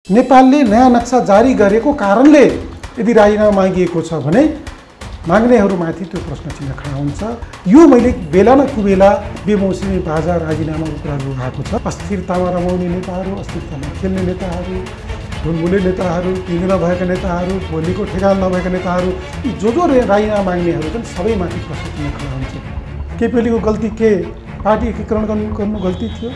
नेपालले नयाँ नक्सा जारी गरेको कारणले यदि राजीनामा मागिएको छ भने माग्नेहरूमाथि त्यो प्रश्न चिन्ह खडा हुन्छ। यो मैले बेला न कुबेला बेमौसमी बाजा राजीनामाको कुराहरू आएको छ। अस्थिरतामा रमाउने नेताहरू, अस्थिरतामा खेल्ने नेताहरू, ढुलमुले नेताहरू, पिँध नभएका नेताहरू, भोलिको ठेगान नभएका नेताहरू, यी जो राजीनामा माग्नेहरू छन् सबैमाथि प्रश्न चिन्ह खडा हुन्छ। केपी ओलीको गल्ती के? पार्टी एकीकरण गर्नु गल्ती थियो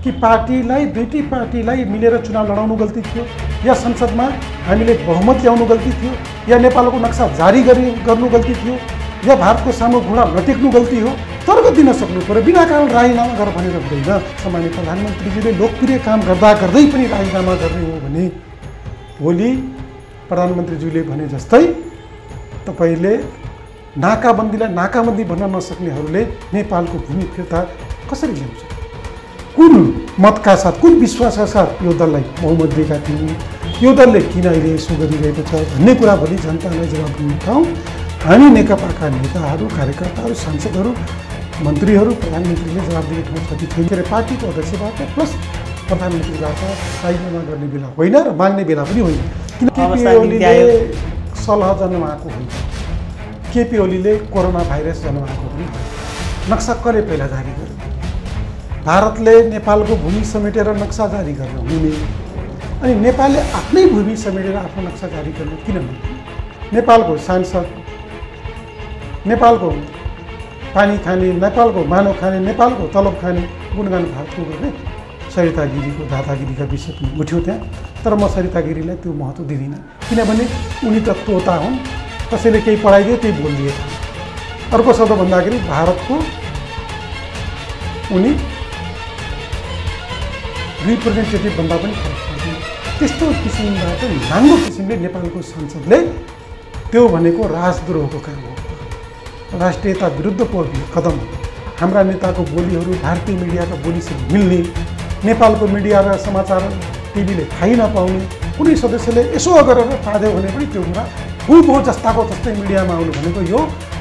कि पार्टीलाई दुईटै पार्टीलाई मिलेर चुनाव लडाउनु गल्ती थियो, या संसदमा हामीले बहुमत ल्याउनु गल्ती थियो, या नेपालको नक्सा जारी गर्नु गल्ती थियो, या भारतको सामु घुँडा नटेक्नु गल्ती हो? तर्क दिन सक्नु पर्यो। बिना कारण राजीनामा गर भनेर हुँदैन। सामान्य प्रधानमन्त्रीजीले लोकप्रिय काम गर्दा गर्दै पनि राजीनामा गर्ने हो भने भोलि प्रधानमन्त्रीज्यूले भने जस्तै तपाईले नाकाबन्दीलाई नाकाबन्दी भन्न नसक्नेहरूले नेपालको भूमि फिर्ता कसरी ल्याउँछ? कुन मतका साथ, कुन विश्वासका साथ यो दललाई बहुमत दिएका थियौँ? यो दलले किन अहिले यसो गरिरहेको छ भन्ने कुरा भोलि जनतालाई जवाब दिने ठाउँ हामी नेकपाका नेताहरू, कार्यकर्ताहरू, सांसदहरू, मन्त्रीहरू, प्रधानमन्त्रीले जवाब दिने ठाउँ छ कि छैन? के अरे पार्टीको अध्यक्षबाट प्लस प्रधानमन्त्रीबाट राजीनामा गर्ने बेला होइन र माग्ने बेला पनि होइन। किन केपी ओलीले सलह जन्माएको होइन, केपी ओलीले कोरोना भाइरस जन्माएको पनि होइन। नक्सा कसले पहिला जारी गर्यो? भारतले नेपालको भूमि समेटेर नक्सा जारी गर्न हुने, अनि नेपालले आफ्नै भूमि समेटेर आफ्नो नक्सा जारी गर्न किन नहुने? नेपालको सांसद, नेपालको पानी खाने, नेपालको मानव खाने, नेपालको तलब खाने गुणगान भारतको गर्ने सरिता गिरीको दादागिरीका विषय पनि उठ्यो त्यहाँ। तर म सरिता गिरीलाई त्यो महत्त्व दिँदिनँ, किनभने उनी त तोता हुन्, कसैले केही पढाइदियो त्यही बोलिदिए। अर्को शब्द भन्दाखेरि भारतको उनी रिप्रेजेन्टेटिभ भन्दा पनि फरक पर्दैन। त्यस्तो किसिमबाट नाङ्गो किसिमले नेपालको संसदले त्यो भनेको राजद्रोहको काम हो, राष्ट्रियता विरुद्ध कदम। हाम्रा नेताको बोलीहरू भारतीय मिडियाका बोलीसँग मिल्ने, नेपालको मिडिया र समाचार टिभीले थाहै नपाउने, कुनै सदस्यले यसो गरेर पाद्यो भने पनि त्यो कुरा हुबहु जस्ताको जस्तै मिडियामा आउनु भनेको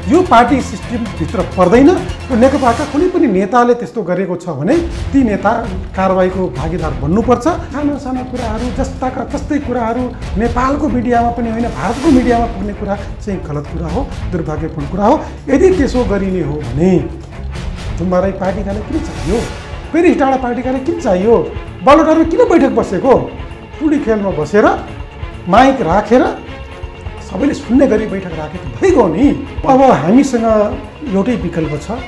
यो पार्टी सिस्टमभित्र पर्दैन। र नेकपाका कुनै पनि नेताले त्यस्तो गरेको छ भने ती नेता कारबाहीको भागीदार बन्नुपर्छ। साना साना कुराहरू जस्ताका तस्तै कुराहरू नेपालको मिडियामा पनि होइन, भारतको मिडियामा पुग्ने कुरा चाहिँ गलत कुरा हो, दुर्भाग्यपूर्ण कुरा हो। यदि त्यसो गरिने हो भने तुम्हारै पार्टीकालाई किन चाहियो? पेरिस डाँडा पार्टीकालाई किन चाहियो? बालुटारमा किन बैठक बसेको? टुडी खेलमा बसेर माइक राखेर सबैले सुन्ने गरी बैठक राखे त भइगयो नि। अब हामीसँग एउटै विकल्प छ,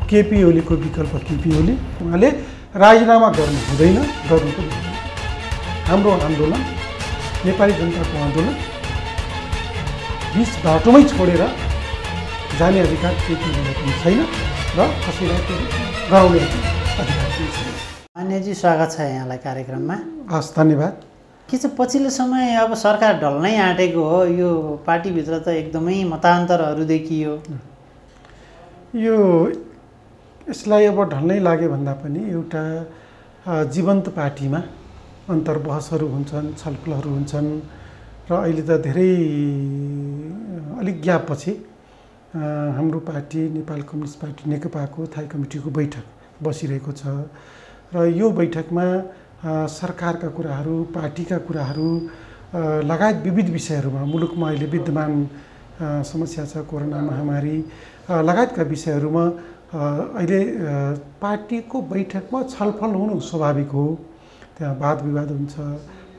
केपी ओलीको विकल्प। केपी ओली उहाँले राजीनामा गर्नु हुँदैन, गर्नु पनि हुँदैन। हाम्रो आन्दोलन, नेपाली जनताको आन्दोलन बिच बाटोमै छोडेर जाने अधिकार केपी ओलीलाई पनि छैन र कसैलाई त्यो गराउने अधिकार पनि छैन। मान्यजी, स्वागत छ यहाँलाई कार्यक्रममा। हस्, धन्यवाद। के चाहिँ पछिल्लो समय अब सरकार ढल्नै आँटेको हो, यो पार्टीभित्र त एकदमै मतान्तरहरू देखियो। यसलाई अब ढल्नै लाग्यो भन्दा पनि एउटा जीवन्त पार्टीमा अन्तर्बहसहरू हुन्छन्, छलफलहरू हुन्छन् र अहिले त धेरै अलिक ग्यापपछि हाम्रो पार्टी नेपाल कम्युनिस्ट पार्टी नेकपाको थाई कमिटीको बैठक बसिरहेको छ र यो बैठकमा सरकारका कुराहरू, पार्टीका कुराहरू लगायत विविध विषयहरूमा, मुलुकमा अहिले विद्यमान समस्या छ, कोरोना महामारी लगायतका विषयहरूमा अहिले पार्टीको बैठकमा छलफल हुनु स्वाभाविक हो। त्यहाँ वाद विवाद हुन्छ,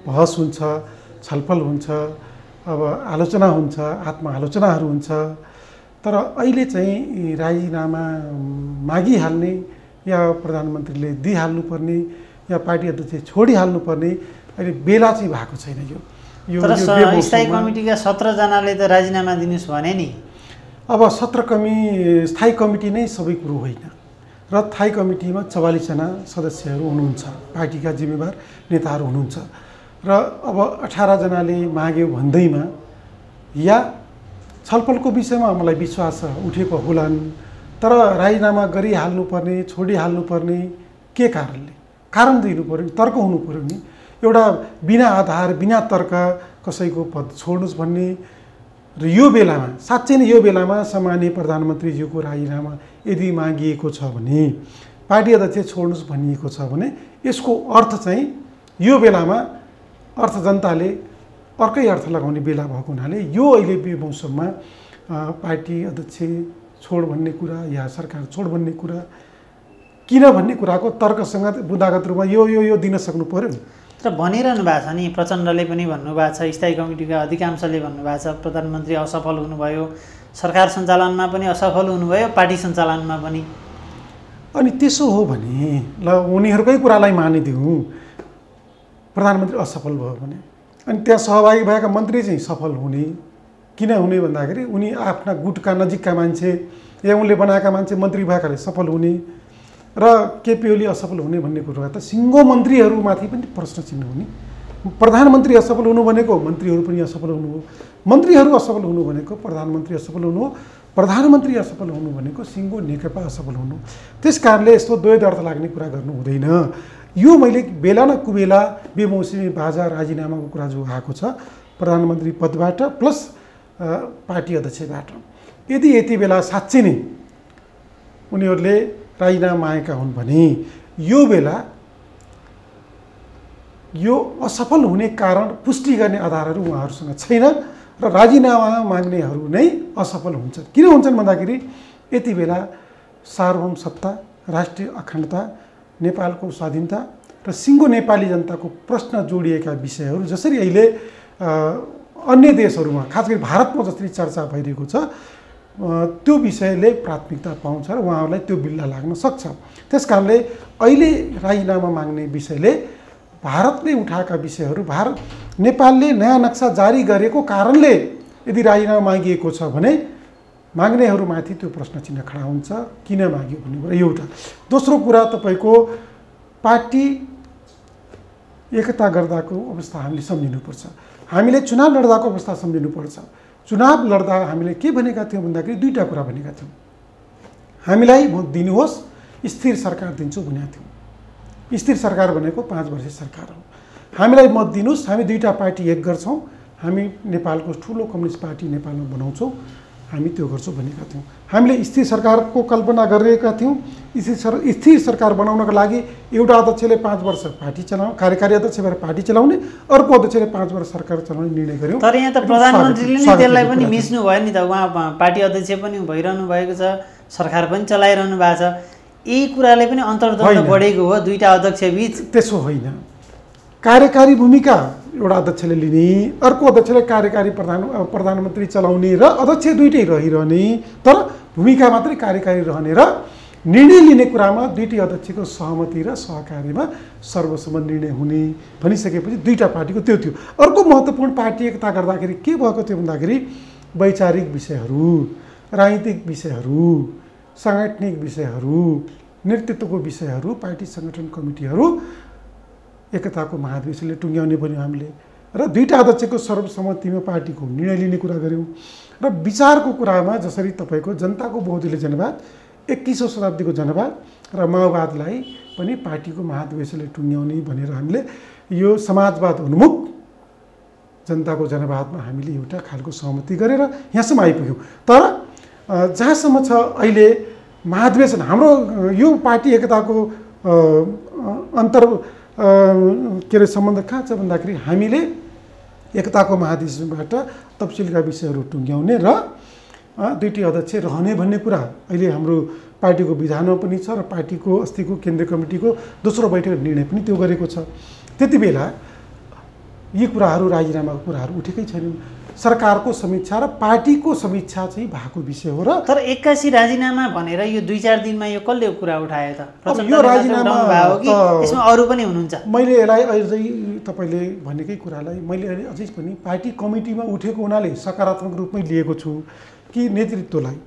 बहस हुन्छ, छलफल हुन्छ, अब आलोचना हुन्छ, आत्मआलोचनाहरू हुन्छ। तर अहिले चाहिँ राजीनामा मागिहाल्ने या प्रधानमन्त्रीले दिइहाल्नुपर्ने या पार्टी अध्यक्ष छोडिहाल्नुपर्ने अहिले बेला चाहिँ भएको छैन। यो स्थायी कमिटीका 17 जनाले त राजीनामा दिनुस् भने नि। अब स्थायी कमिटी नै सबै कुरो होइन र स्थायी कमिटीमा 44 जना सदस्यहरू हुनुहुन्छ, पार्टीका जिम्मेवार नेताहरू हुनुहुन्छ र अब 18 जनाले माग्यो भन्दैमा या छलफलको विषयमा मलाई विश्वास छ उठेको होलान्, तर राजीनामा गरिहाल्नुपर्ने, छोडिहाल्नुपर्ने के कारणले? कारण दिनु पर्यो, तर्क हुनु पर्यो नि। एउटा बिना आधार, बिना तर्क कसैको पद छोड्नुस् भन्ने र यो बेलामा, साँच्चै नै यो बेलामा सम्माननीय प्रधानमन्त्रीज्यूको राजीनामा यदि मागिएको छ भने, पार्टी अध्यक्ष छोड्नुस् भनिएको छ भने यसको अर्थ चाहिँ यो बेलामा अर्थ जनताले अर्कै अर्थ लगाउने बेला भएको हुनाले यो अहिले बेमौसममा पार्टी अध्यक्ष छोड भन्ने कुरा या सरकार छोड भन्ने कुरा किन भन्ने कुराको तर्कसँग बुँदागत रूपमा यो दिन सक्नु पर्यो नि। तर भनिरहनु भएको छ नि, प्रचण्डले पनि भन्नुभएको छ, स्थायी कमिटीका अधिकांशले भन्नुभएको छ प्रधानमन्त्री असफल हुनुभयो, सरकार सञ्चालनमा पनि असफल हुनुभयो, पार्टी सञ्चालनमा पनि। अनि त्यसो हो भने ल उनीहरूकै कुरालाई मानिदिउँ, प्रधानमन्त्री असफल भयो भने अनि त्यहाँ सहभागी भएका मन्त्री चाहिँ सफल हुने किन हुने भन्दाखेरि उनी आफ्ना गुटका नजिकका मान्छे या उनले बनाएका मान्छे मन्त्री भएकाले सफल हुने र केपी ओली असफल हुने भन्ने कुरा त सिङ्गो मन्त्रीहरूमाथि पनि प्रश्न चिन्ह हुने। प्रधानमन्त्री असफल हुनु भनेको मन्त्रीहरू पनि असफल हुनु हो, मन्त्रीहरू असफल हुनु भनेको प्रधानमन्त्री असफल हुनु हो, प्रधानमन्त्री असफल हुनु भनेको सिङ्गो नेकपा असफल हुनु। त्यस कारणले यस्तो द्वैध अर्थ लाग्ने कुरा गर्नु हुँदैन। यो मैले बेला न कुबेला बेमौसमी बाजा राजीनामाको कुरा जो आएको छ प्रधानमन्त्री पदबाट प्लस पार्टी अध्यक्षबाट, यदि यति बेला साँच्चै नै उनीहरूले राजीनामा मागेका हुन् भने यो बेला यो असफल हुने कारण पुष्टि गर्ने आधारहरू उहाँहरूसँग छैन र राजीनामा माग्नेहरू नै असफल हुन्छन्। किन हुन्छन् भन्दाखेरि यति बेला सार्वभौम सत्ता, राष्ट्रिय अखण्डता, नेपालको स्वाधीनता र सिङ्गो नेपाली जनताको प्रश्न जोडिएका विषयहरू जसरी अहिले अन्य देशहरूमा खास गरी भारतमा जसरी चर्चा भइरहेको छ त्यो विषयले प्राथमिकता पाउँछ र उहाँहरूलाई त्यो बिल्ला लाग्न सक्छ। त्यस कारणले अहिले राजीनामा माग्ने विषयले भारतले उठाएका विषयहरू नेपालले नयाँ नक्सा जारी गरेको कारणले यदि राजीनामा मागिएको छ भने माग्नेहरूमाथि त्यो प्रश्न चिन्ह खडा हुन्छ, किन माग्यो भन्ने कुरा एउटा। दोस्रो कुरा तपाईँको पार्टी एकता गर्दाको अवस्था हामीले सम्झिनुपर्छ। हामीले चुनाव लड्दाको अवस्था सम्झिनुपर्छ। चुनाव लड्दा हामीले के भनेका थियौँ भन्दाखेरि दुईवटा कुरा भनेका थियौँ। हामीलाई भोट दिनुहोस्, स्थिर सरकार दिन्छु भनेका थियौँ। स्थिर सरकार भनेको 5 वर्षे सरकार हो। हामीलाई मत दिनुहोस्, हामी दुईवटा पार्टी एक गर्छौँ, हामी नेपालको ठुलो कम्युनिस्ट पार्टी नेपालमा बनाउँछौँ, हामी त्यो गर्छौँ भनेका थियौँ। हामीले स्थिर सरकारको कल्पना गरिरहेका थियौँ। स्थिर सरकार बनाउनको लागि एउटा अध्यक्षले 5 वर्ष पार्टी चलाउने, कार्यकारी अध्यक्ष भएर पार्टी चलाउने, अर्को अध्यक्षले 5 वर्ष सरकार चलाउने निर्णय गर्यौँ। तर यहाँ त प्रधानमन्त्रीले नि त्यसलाई पनि मिच्नु भयो नि त। उहाँ पार्टी अध्यक्ष पनि भइरहनु भएको छ, सरकार पनि चलाइरहनु भएको छ। यही कुराले पनि अन्तर्द्वन्द बढेको हो दुईटा अध्यक्ष बीच। त्यसो होइन, कार्यकारी भूमिका एउटा अध्यक्षले लिने, अर्को अध्यक्षले कार्यकारी प्रधानमन्त्री चलाउने र अध्यक्ष दुईटै रहिरहने, तर भूमिका मात्रै कार्यकारी रहने र निर्णय लिने कुरामा दुईटै अध्यक्षको सहमति र सहकार्यमा सर्वसम्मत निर्णय हुने भनिसकेपछि दुईटा पार्टीको त्यो थियो। अर्को महत्त्वपूर्ण पार्टी एकता गर्दाखेरि के भएको थियो भन्दाखेरि वैचारिक विषयहरू, राजनीतिक विषयहरू, साङ्गठनिक विषयहरू, नेतृत्वको विषयहरू पार्टी सङ्गठन कमिटीहरू एकताको महाधिवेशनले टुङ्ग्याउने भन्यो हामीले र दुईटा अध्यक्षको सर्वसम्मतिमा पार्टीको निर्णय लिने कुरा गऱ्यौँ। र विचारको कुरामा जसरी तपाईँको जनताको बहुदलीय जनवाद, 21औं शताब्दीको जनवाद र माओवादलाई पनि पार्टीको महाधिवेशनले टुङ्ग्याउने भनेर हामीले यो समाजवाद उन्मुख जनताको जनवादमा हामीले एउटा खालको सहमति गरेर यहाँसम्म आइपुग्यौँ। तर जहाँसम्म छ अहिले महाधिवेशन, हाम्रो यो पार्टी एकताको के अरे सम्बन्ध कहाँ छ भन्दाखेरि हामीले एकताको महाधिवेशनबाट तफसिलका विषयहरू टुङ्ग्याउने र दुईटै अध्यक्ष रहने भन्ने कुरा अहिले हाम्रो पार्टीको विधानमा पनि छ र पार्टीको अस्तिको केन्द्रीय कमिटीको दोस्रो बैठक निर्णय पनि त्यो गरेको छ। त्यति बेला यी कुराहरू राजीनामाको कुराहरू उठेकै छैनन्। सरकारको समीक्षा र पार्टीको समीक्षा चाहिँ भएको विषय हो। र तर 81 राजीनामा भनेर यो 2-4 दिनमा यो कसले कुरा उठायो त? यो राजीनामा भयो कि यसमा अरू पनि हुनुहुन्छ? मैले यसलाई अझै तपाईँले भनेकै कुरालाई मैले अझै पनि पार्टी कमिटीमा उठेको हुनाले सकारात्मक रूपमै लिएको छु कि नेतृत्वलाई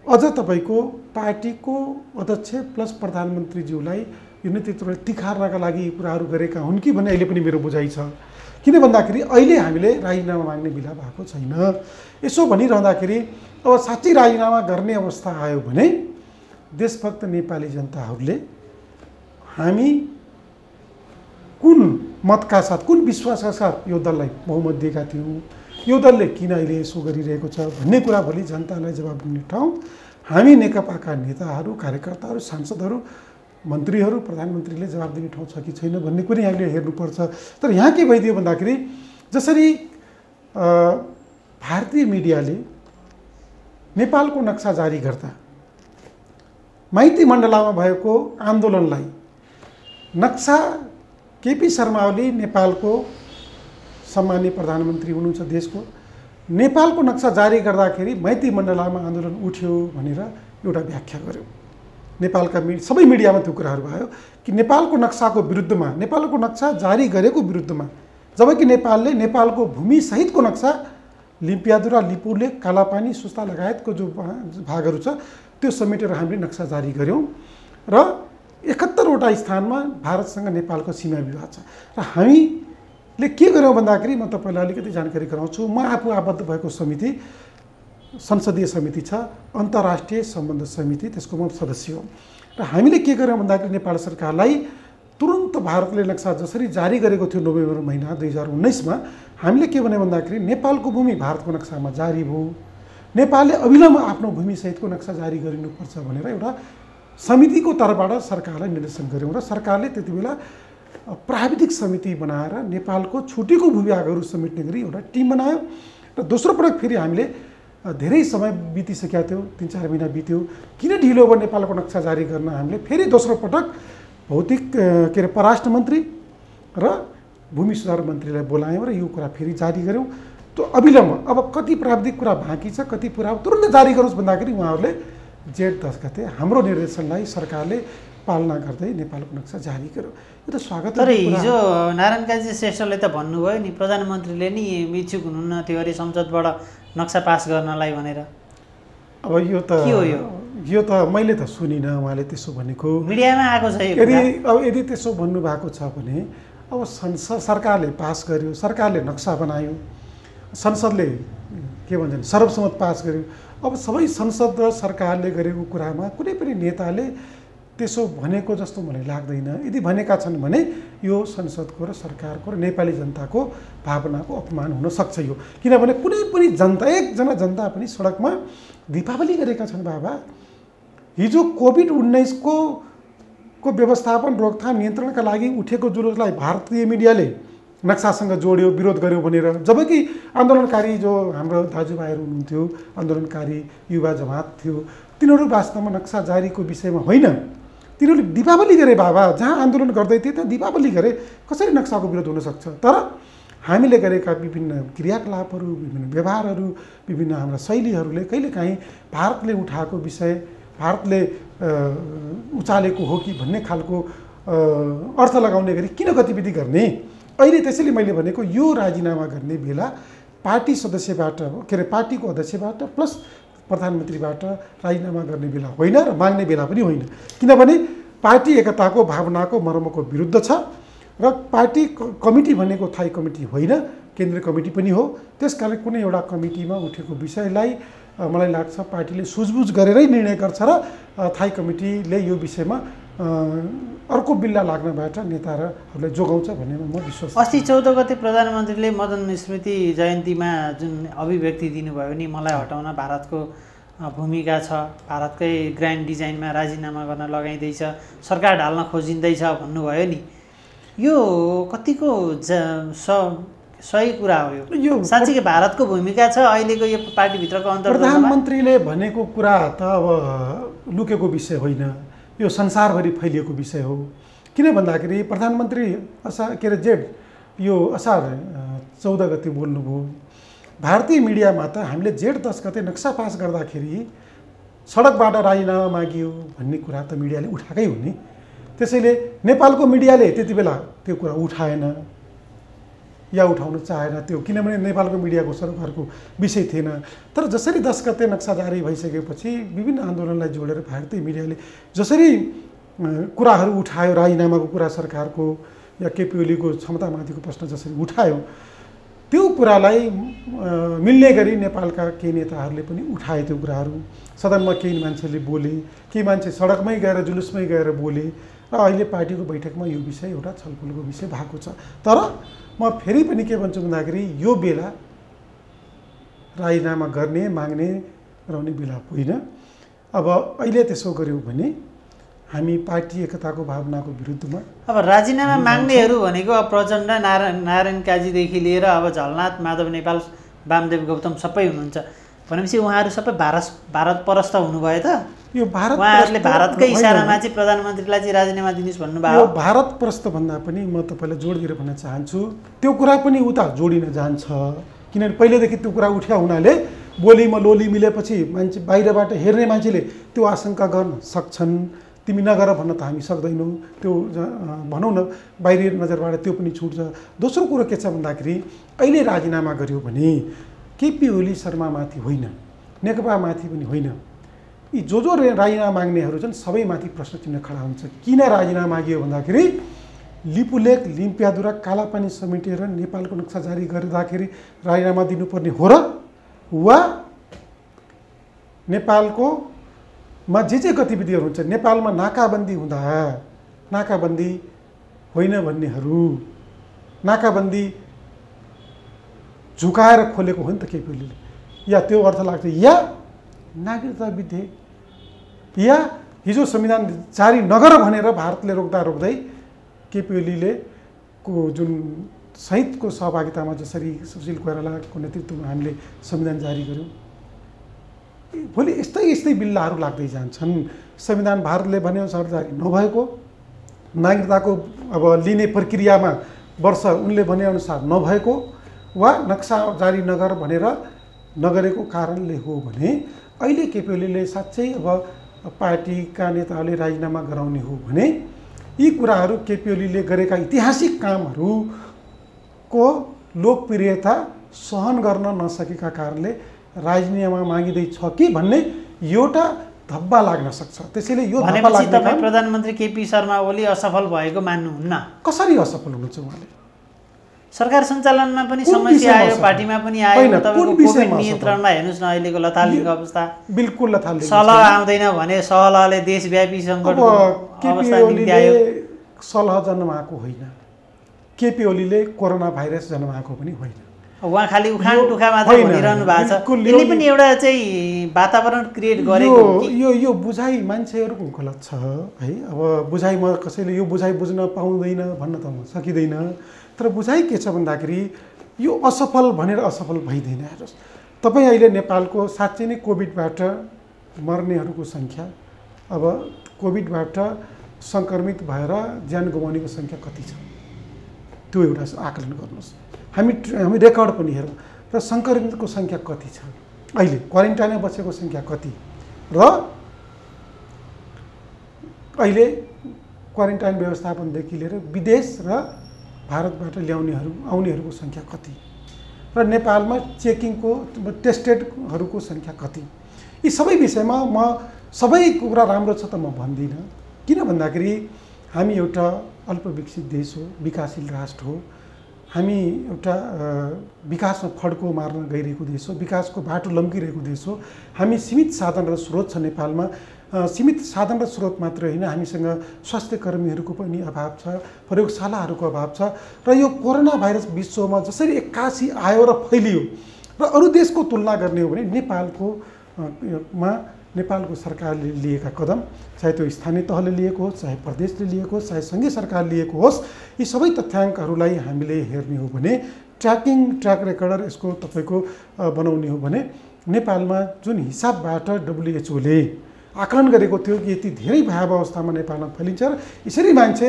अझ तपाईँको पार्टीको अध्यक्ष प्लस प्रधानमन्त्रीज्यूलाई यो नेतृत्वलाई तिखार्नका लागि यी कुराहरू गरेका हुन् कि भन्ने अहिले पनि मेरो बुझाइ छ। किन भन्दाखेरि अहिले हामीले राजीनामा माग्ने बेला भएको छैन। यसो भनिरहँदाखेरि अब साँच्चै राजीनामा गर्ने अवस्था आयो भने देशभक्त नेपाली जनताहरूले हामी कुन मतका साथ, कुन विश्वासका साथ यो दललाई बहुमत दिएका थियौँ, यो दलले किन अहिले यसो गरिरहेको छ भन्ने कुरा भोलि जनतालाई जवाब दिने ठाउँ हामी नेकपाका नेताहरू, कार्यकर्ताहरू, सांसदहरू मन्त्रीहरू प्रधानमन्त्रीले जवाब दिने ठाउँ छ कि छैन भन्ने पनि हामीले हेर्नुपर्छ। तर यहाँ के भइदियो भन्दाखेरि जसरी भारतीय मिडियाले नेपालको नक्सा जारी गर्दा माइती मण्डलामा भएको आन्दोलनलाई नक्सा केपी शर्मा ओली नेपालको सम्मानीय प्रधानमन्त्री हुनुहुन्छ देशको, नेपालको नक्सा जारी गर्दाखेरि माइती मण्डलामा आन्दोलन उठ्यो भनेर एउटा व्याख्या गर्यो। नेपालका सबै मिडियामा त्यो कुराहरू भयो कि नेपालको नक्साको विरुद्धमा, नेपालको नक्सा जारी गरेको विरुद्धमा, जबकि नेपालले नेपालको भूमिसहितको नक्सा लिम्पियादुरा, लिपुलेक, कालापानी, सुस्ता लगायतको जो भागहरू छ त्यो समेटेर हामीले नक्सा जारी गऱ्यौँ र 71वटा स्थानमा भारतसँग नेपालको सीमा विवाद छ। र हामीले के गर्यौँ भन्दाखेरि म तपाईँलाई अलिकति जानकारी गराउँछु। म आफू आबद्ध भएको समिति संसदीय समिति छ, अन्तर्राष्ट्रिय सम्बन्ध समिति, त्यसको म सदस्य हो। र हामीले के गर्यौँ भन्दाखेरि नेपाल सरकारलाई तुरन्त भारतले नक्सा जसरी जारी गरेको थियो नोभेम्बर महिना 2019मा हामीले के भन्यो भन्दाखेरि नेपालको भूमि भारतको नक्सामा जारी भयो, नेपालले अविलम्ब आफ्नो भूमिसहितको नक्सा जारी गरिनुपर्छ भनेर एउटा समितिको तर्फबाट सरकारलाई निर्देशन गऱ्यौँ र सरकारले त्यति बेला प्राविधिक समिति बनाएर नेपालको छुटेको भूभागहरू समेट्ने गरी एउटा टिम बनायो। र दोस्रो पटक फेरि हामीले धेरै समय बितिसकेका थियो, 3-4 महिना बित्यो, किन ढिलो भयो नेपालको नक्सा जारी गर्न हामीले फेरि दोस्रो पटक भौतिक परराष्ट्र मन्त्री र भूमि सुधार मन्त्रीलाई बोलायौँ र यो कुरा फेरि जारी गऱ्यौँ। त्यो अविलम्ब अब कति प्राविधिक कुरा बाँकी छ, कति पुरा तुरन्त जारी गरोस् भन्दाखेरि उहाँहरूले जेठ 10 गते हाम्रो निर्देशनलाई सरकारले पालना गर्दै नेपालको नक्सा जारी गर्यो। यो त स्वागत। तर हिजो नारायण काजी श्रेष्ठले त भन्नुभयो नि प्रधानमन्त्रीले नि इच्छुक हुनुहुन्न थियो अरे संसदबाट नक्सा पास गर्नलाई भनेर। अब यो त के हो यो त मैले त सुनिनँ उहाँले त्यसो भनेको, मिडियामा आएको छ। यदि त्यसो भन्नुभएको छ भने अब सरकारले पास गर्यो, सरकारले नक्सा बनायो, संसदले के भन्छन् सर्वसम्मत पास गर्यो। अब सबै संसद र सरकारले गरेको कुरामा कुनै पनि नेताले त्यसो भनेको जस्तो मलाई लाग्दैन। यदि भनेका छन् भने यो संसदको र सरकारको र नेपाली जनताको भावनाको अपमान हुन सक्छ यो, किनभने कुनै पनि जनता, एकजना जनता पनि सडकमा दीपावली गरेका छन्। बाबा हिजो कोभिड-19 को व्यवस्थापन, रोकथाम, नियन्त्रणका लागि उठेको जुलुसलाई भारतीय मिडियाले नक्सासँग जोड्यो, विरोध गर्यो भनेर, जबकि आन्दोलनकारी जो हाम्रो दाजुभाइहरू हुनुहुन्थ्यो, आन्दोलनकारी युवा जमात थियो, तिनीहरू वास्तवमा नक्सा जारीको विषयमा होइन, तिनीहरूले दीपावली गरे। बाबा जहाँ आन्दोलन गर्दै थिए त्यहाँ दीपावली गरे, कसरी नक्साको विरोध हुनसक्छ? तर हामीले गरेका विभिन्न क्रियाकलापहरू, विभिन्न व्यवहारहरू, विभिन्न हाम्रा शैलीहरूले कहिलेकाहीँ भारतले उठाएको विषय, भारतले उचालेको हो कि भन्ने खालको अर्थ लगाउने गरी किन गतिविधि गर्ने? अहिले त्यसैले मैले भनेको यो राजीनामा गर्ने बेला पार्टी सदस्यबाट, पार्टीको अध्यक्षबाट प्लस प्रधानमन्त्रीबाट राजीनामा गर्ने बेला होइन र माग्ने बेला पनि होइन, किनभने पार्टी एकताको भावनाको मर्मको विरुद्ध छ र पार्टी कमिटी भनेको थाई कमिटी होइन, केन्द्रीय कमिटी पनि हो। त्यसकारण कुनै एउटा कमिटीमा उठेको विषयलाई मलाई लाग्छ पार्टीले सुझबुझ गरेरै निर्णय गर्छ र थाई कमिटीले यो विषयमा अर्को बिल्ला लाग्नबाट नेताहरूलाई जोगाउँछ भन्ने म विश्वास। अस्ति 14 गते प्रधानमन्त्रीले मदन स्मृति जयन्तीमा जुन अभिव्यक्ति दिनुभयो नि, मलाई हटाउन भारतको भूमिका छ, भारतकै ग्रान्ड डिजाइनमा राजीनामा गर्न लगाइँदैछ, सरकार ढाल्न खोजिँदैछ भन्नुभयो नि, यो कतिको सही कुरा हो? यो साँच्चै भारतको भूमिका छ अहिलेको यो पार्टीभित्रको अन्तर्गत? प्रधानमन्त्रीले भनेको कुरा त अब लुकेको विषय होइन, यो संसारभरि फैलिएको विषय हो। किन भन्दाखेरि प्रधानमन्त्री जेठ यो असार 14 गते बोल्नुभयो। भारतीय मिडियामा त हामीले जेठ 10 गते नक्सा पास गर्दाखेरि सडकबाट राजीनामा मागियो भन्ने कुरा त मिडियाले उठाएकै हो नि। त्यसैले नेपालको मिडियाले त्यति बेला त्यो कुरा उठाएन या उठाउन चाहेन त्यो, किनभने नेपालको मिडियाको सरकारको विषय थिएन। तर जसरी 10 गते नक्सा जारी भइसकेपछि विभिन्न आन्दोलनलाई जोडेर भारतीय मिडियाले जसरी कुराहरू उठायो, राजीनामाको कुरा सरकारको या केपी ओलीको क्षमतामाथिको प्रश्न जसरी उठायो, त्यो कुरालाई मिल्ने गरी नेपालका केही नेताहरूले पनि उठाए त्यो कुराहरू। सदनमा केही मान्छेले बोले, केही मान्छे सडकमै गएर जुलुसमै गएर बोले र अहिले पार्टीको बैठकमा यो विषय एउटा छलफलको विषय भएको छ। तर म फेरि पनि के भन्छु भन्दाखेरि यो बेला राजीनामा गर्ने, माग्ने रहने बेला होइन। अब अहिले त्यसो गऱ्यौँ भने हामी पार्टी एकताको भावनाको विरुद्धमा। अब राजीनामा माग्नेहरू भनेको अब प्रचण्ड नारायण काजीदेखि लिएर अब झलनाथ माधव नेपाल वामदेव गौतम सबै हुनुहुन्छ भनेपछि उहाँहरू सबै भारत परस्त हुनुभयो त? यो उहाँहरूले भारतकै इसारामा चाहिँ प्रधानमन्त्रीलाई चाहिँ राजीनामा दिनुहोस् भन्नुभयो। यो भारत परस्त भन्दा पनि म तपाईँलाई जोड दिएर भन्न चाहन्छु त्यो कुरा पनि उता जोडिन जान्छ, किनभने पहिलेदेखि त्यो कुरा उठ्या हुनाले बोलीमा लोली मिलेपछि मान्छे बाहिरबाट हेर्ने मान्छेले त्यो आशंका गर्न सक्छन्। तिमी नगर भन्न त हामी सक्दैनौँ, त्यो भनौँ न बाहिरी नजरबाट त्यो पनि छुट्छ। दोस्रो कुरो के छ भन्दाखेरि अहिले राजीनामा गर्यो भने केपी ओली शर्मामाथि होइन, नेकपामाथि पनि होइन, यी जो राजीनामा माग्नेहरू छन् सबैमाथि प्रश्न चिन्ह खडा हुन्छ। किन राजीनामा मागियो भन्दाखेरि लिपुलेक लिम्पियाद्वारा कालापानी समेटेर नेपालको नक्सा जारी गर्दाखेरि राजीनामा दिनुपर्ने हो र वा नेपालको मा जे गतिविधिहरू हुन्छ नेपालमा नाकाबन्दी हुँदा नाकाबन्दी होइन भन्नेहरू नाकाबन्दी झुकाएर खोलेको हो नि त केपी ओलीले, या त्यो अर्थ लाग्छ या नागरिकता विधेयक या हिजो संविधान जारी नगर भनेर भारतले रोक्दा रोक्दै केपी ओलीले को जुन सहितको सहभागितामा जसरी सुशील कोइरालाको नेतृत्वमा हामीले संविधान जारी गर्यौँ, भोलि यस्तै बिल्लाहरू लाग्दै जान्छन्। संविधान भारतले भनेअनुसार जारी नभएको, नागरिकताको अब लिने प्रक्रियामा वर्ष उनले भनेअनुसार नभएको वा नक्सा जारी नगर भनेर नगरेको कारणले हो भने अहिले केपी ओलीले साँच्चै अब पार्टीका नेताहरूले राजीनामा गराउने हो भने यी कुराहरू केपी ओलीले गरेका ऐतिहासिक कामहरूको लोकप्रियता सहन गर्न नसकेका कारणले राजीनामा मागिँदैछ कि भन्ने एउटा धब्बा लाग्न सक्छ। त्यसैले यो धब्बा लाग्ने तपाईँ प्रधानमन्त्री केपी शर्मा ओली असफल भएको मान्नुहुन्न? कसरी असफल हुनुहुन्छ उहाँले? सरकार सञ्चालनमा पनि समस्या आयो, पार्टीमा पनि आयो, तपाईँको कोभिड नियन्त्रणमा हेर्नुहोस् न अहिलेको लथालिङ्ग अवस्था। बिल्कुल लथालिङ्ग। सलह आउँदैन भने सहलले देशव्यापी सङ्कटको अवस्था निम्ति आयो। सलह जन्माएको होइन, केपी ओलीले कोरोना भाइरस जन्माएको पनि होइन। उहाँ खालि उखान टुखा मात्र भनिरहनु भएको छ, यसले पनि एउटा चाहिँ वातावरण क्रिएट गरेको यो बुझाइ मान्छेहरूको गलत छ है। अब बुझाइ म कसैले यो बुझाइ बुझ्न पाउँदैन भन्न त म सकिँदैन, तर बुझाइ के छ भन्दाखेरि यो असफल भनेर असफल भइदिएन। हेर्नुहोस् तपाईँ अहिले नेपालको साँच्चै नै कोभिडबाट मर्नेहरूको सङ्ख्या, अब कोभिडबाट सङ्क्रमित भएर ज्यान गुमाउनेको सङ्ख्या कति छ त्यो एउटा आकलन गर्नुहोस्। हामी रेकर्ड पनि हेरौँ र सङ्क्रमितको सङ्ख्या कति छ, अहिले क्वारेन्टाइनमा बसेको सङ्ख्या कति, र अहिले क्वारेन्टाइन व्यवस्थापनदेखि लिएर विदेश र भारतबाट आउनेहरूको सङ्ख्या कति, र नेपालमा चेकिङको टेस्टेडहरूको सङ्ख्या कति, यी सबै विषयमा म सबै कुरा राम्रो छ त म भन्दिनँ। किन भन्दाखेरि हामी एउटा अल्पविकसित देश हो, विकासशील राष्ट्र हो, हामी एउटा विकासमा फड्को मार्न गइरहेको देश हो, विकासको बाटो लम्किरहेको देश हो। हामी सीमित साधन र स्रोत छ नेपालमा, सीमित साधन र स्रोत मात्र होइन, हामीसँग स्वास्थ्य कर्मीहरूको पनि अभाव छ, प्रयोगशालाहरूको अभाव छ, र यो कोरोना भाइरस विश्वमा जसरी एक्कासी आयो र फैलियो र अरू देशको तुलना गर्ने हो भने नेपालको सरकारले लिएका कदम, चाहे त्यो स्थानीय तहले लिएको होस्, चाहे प्रदेशले लिएको होस्, चाहे सङ्घीय सरकार लिएको होस्, यी सबै तथ्याङ्कहरूलाई हामीले हेर्ने हो भने ट्र्याक रेकर्डर यसको तपाईँको बनाउने हो भने नेपालमा जुन हिसाबबाट WHO ले आकलन गरेको थियो कि यति धेरै भयावह अवस्थामा नेपालमा फैलिन्छ र यसरी मान्छे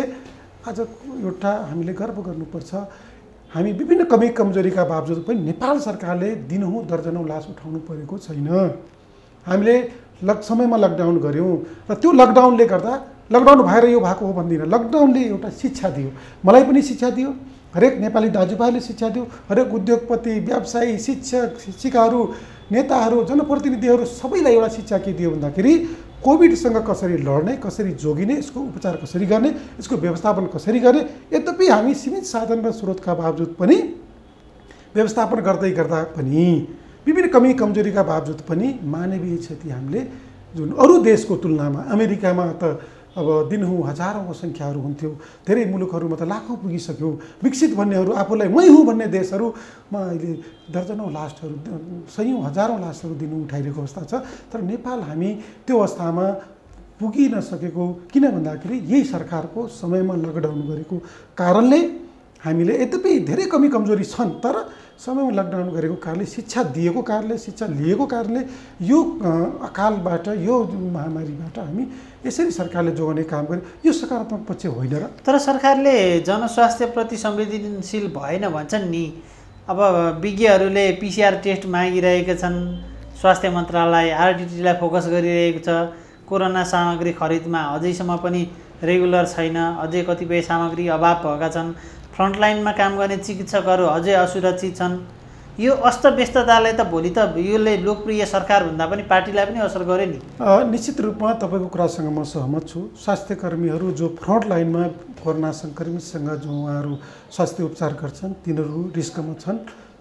आज एउटा हामीले गर्व गर्नुपर्छ। हामी विभिन्न कमी कमजोरीका बावजुद पनि नेपाल सरकारले दिनहुँ दर्जनौँ लास उठाउनु परेको छैन। हामीले समयमा लकडाउन गऱ्यौँ र त्यो लकडाउनले गर्दा लकडाउन भएर यो भएको हो भन्दिनँ, लकडाउनले एउटा शिक्षा दियो, मलाई पनि शिक्षा दियो, हरेक नेपाली दाजुभाइले शिक्षा दियो, हरेक उद्योगपति, व्यवसायी, शिक्षक, शिक्षिकाहरू, नेताहरू, जनप्रतिनिधिहरू सबैलाई एउटा शिक्षा के दियो भन्दाखेरि कोभिडसँग कसरी लड्ने, कसरी जोगिने, यसको उपचार कसरी गर्ने, यसको व्यवस्थापन कसरी गर्ने। यद्यपि हामी सीमित साधन र स्रोतका बावजुद पनि व्यवस्थापन गर्दै गर्दा पनि विभिन्न कमी कमजोरीका बावजुद पनि मानवीय क्षति हामीले जुन अरू देशको तुलनामा, अमेरिकामा त अब दिनहुँ हजारौँको सङ्ख्याहरू हुन्थ्यो, धेरै मुलुकहरूमा त लाखौँ पुगिसक्यो, विकसित भन्नेहरू आफूलाई मै हुँ भन्ने देशहरूमा अहिले दर्जनौँ लासहरू, सयौँ हजारौँ लासहरू दिनु उठाइरहेको अवस्था छ। तर नेपाल हामी त्यो अवस्थामा पुगि नसकेको किन भन्दाखेरि यही सरकारको समयमा लकडाउन गरेको कारणले हामीले यद्यपि धेरै कमी कमजोरी छन् तर समयमा लकडाउन गरेको कारणले शिक्षा दिएको कारणले शिक्षा लिएको कारणले यो अकालबाट यो महामारीबाट हामी यसरी सरकारले जोगाउने काम गर्यो यो सकारात्मक पक्ष होइन र तर सरकारले जनस्वास्थ्यप्रति संवेदनशील भएन भन्छन् नि अब विज्ञहरूले पिसिआर टेस्ट मागिरहेका छन् स्वास्थ्य मन्त्रालय आरडिटीलाई फोकस गरिरहेको छ कोरोना सामग्री खरिदमा अझैसम्म पनि रेगुलर छैन अझै कतिपय सामग्री अभाव भएका छन् फ्रन्टलाइनमा काम गर्ने चिकित्सकहरू अझै असुरक्षित छन् यो अस्तव्यस्तताले त भोलि त यसले लोकप्रिय सरकारभन्दा पनि पार्टीलाई पनि असर गर्यो नि निश्चित रूपमा तपाईँको कुरासँग म सहमत छु स्वास्थ्य कर्मीहरू जो फ्रन्टलाइनमा कोरोना सङ्क्रमितसँग जो उहाँहरू स्वास्थ्य उपचार गर्छन् तिनीहरू रिस्कमा छन्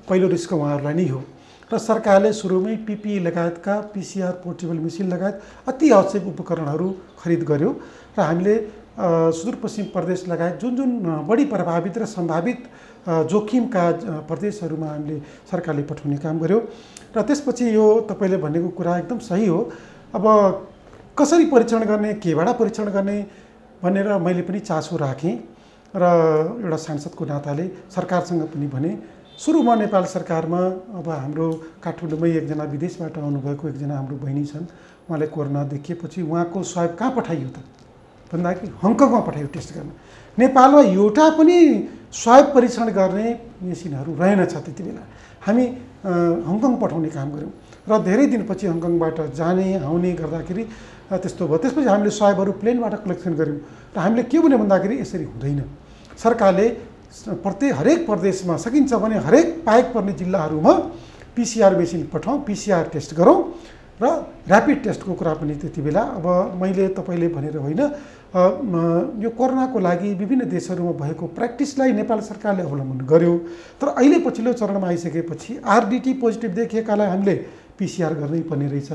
पहिलो रिस्क उहाँहरूलाई नै हो र सरकारले सुरुमै पिपिई लगायतका पिसिआर पोर्टेबल मेसिन लगायत अति आवश्यक उपकरणहरू खरिद गर्यो र हामीले सुदूरपश्चिम प्रदेश लगायत जुन जुन बढी प्रभावित र सम्भावित जोखिमका प्रदेशहरूमा हामीले सरकारले पठाउने काम गर्यो र त्यसपछि यो तपाईँले भनेको कुरा एकदम सही हो अब कसरी परीक्षण गर्ने केबाट परीक्षण गर्ने भनेर मैले पनि चासो राखेँ र एउटा सांसदको नाताले सरकारसँग पनि भने सुरुमा नेपाल सरकारमा अब हाम्रो काठमाडौँमै एकजना विदेशबाट आउनुभएको एकजना हाम्रो बहिनी छन् उहाँले कोरोना देखिएपछि उहाँको स्वाब कहाँ पठाइयो त भन्दाखेरि हङकङमा पठाइयो टेस्ट गर्न नेपालमा एउटा पनि स्वाब परीक्षण गर्ने मेसिनहरू रहेनछ त्यति बेला हामी हङकङ पठाउने काम गऱ्यौँ र धेरै दिनपछि हङकङबाट जाने आउने गर्दाखेरि त्यस्तो भयो त्यसपछि हामीले स्वाबहरू प्लेनबाट कलेक्सन गऱ्यौँ र हामीले के भने भन्दाखेरि यसरी हुँदैन सरकारले हरेक प्रदेशमा सकिन्छ भने हरेक पाएक पर्ने जिल्लाहरूमा पिसिआर मेसिन पठाउँ पिसिआर टेस्ट गरौँ र ऱ्यापिड टेस्टको कुरा पनि त्यति बेला अब मैले तपाईँले भनेर होइन यो कोरोनाको लागि विभिन्न देशहरूमा भएको प्र्याक्टिसलाई नेपाल सरकारले अवलम्बन गर्यो तर अहिले पछिल्लो चरणमा आइसकेपछि आरडिटी पोजिटिभ देखिएकालाई हामीले पिसिआर गर्नै पर्ने रहेछ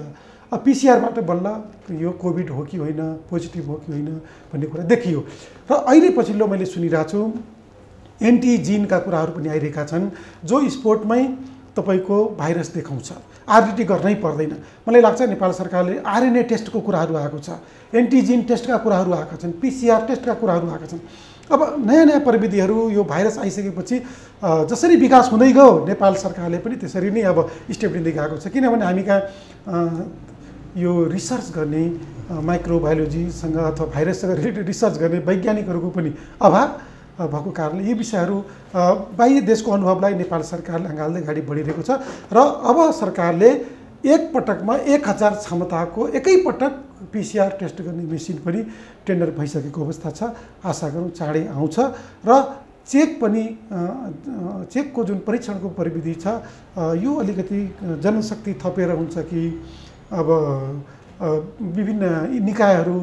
अब पिसिआरबाट बल्ल यो कोभिड हो कि होइन पोजिटिभ हो कि होइन भन्ने कुरा देखियो र अहिले पछिल्लो मैले सुनिरहेको छु एन्टिजिनका कुराहरू पनि आइरहेका छन् जो स्पोर्टमै तपाईँको भाइरस देखाउँछ आरडिटी गर्नै पर्दैन मलाई लाग्छ नेपाल सरकारले आरएनए टेस्टको कुराहरू आएको छ एन्टिजिन टेस्टका कुराहरू आएका छन् पिसिआर टेस्टका कुराहरू आएका छन् अब नयाँ नयाँ प्रविधिहरू यो भाइरस आइसकेपछि जसरी विकास हुँदै गयो नेपाल सरकारले पनि त्यसरी नै अब स्टेप लिँदै गएको छ किनभने हामी कहाँ यो रिसर्च गर्ने माइक्रोबायोलोजीसँग अथवा भाइरससँग रिलेटेड रिसर्च गर्ने वैज्ञानिकहरूको पनि अभाव भएको कारणले यी विषयहरू बाह्य देशको अनुभवलाई नेपाल सरकारले अँगाल्दै अगाडि बढिरहेको छ र अब सरकारले एक पटकमा 1000 क्षमताको एकैपटक पिसिआर टेस्ट गर्ने मेसिन पनि टेन्डर भइसकेको अवस्था छ आशा गरौँ चाँडै आउँछ र चेक पनि चेकको जुन परीक्षणको प्रविधि छ यो अलिकति जनशक्ति थपेर हुन्छ कि अब विभिन्न निकायहरू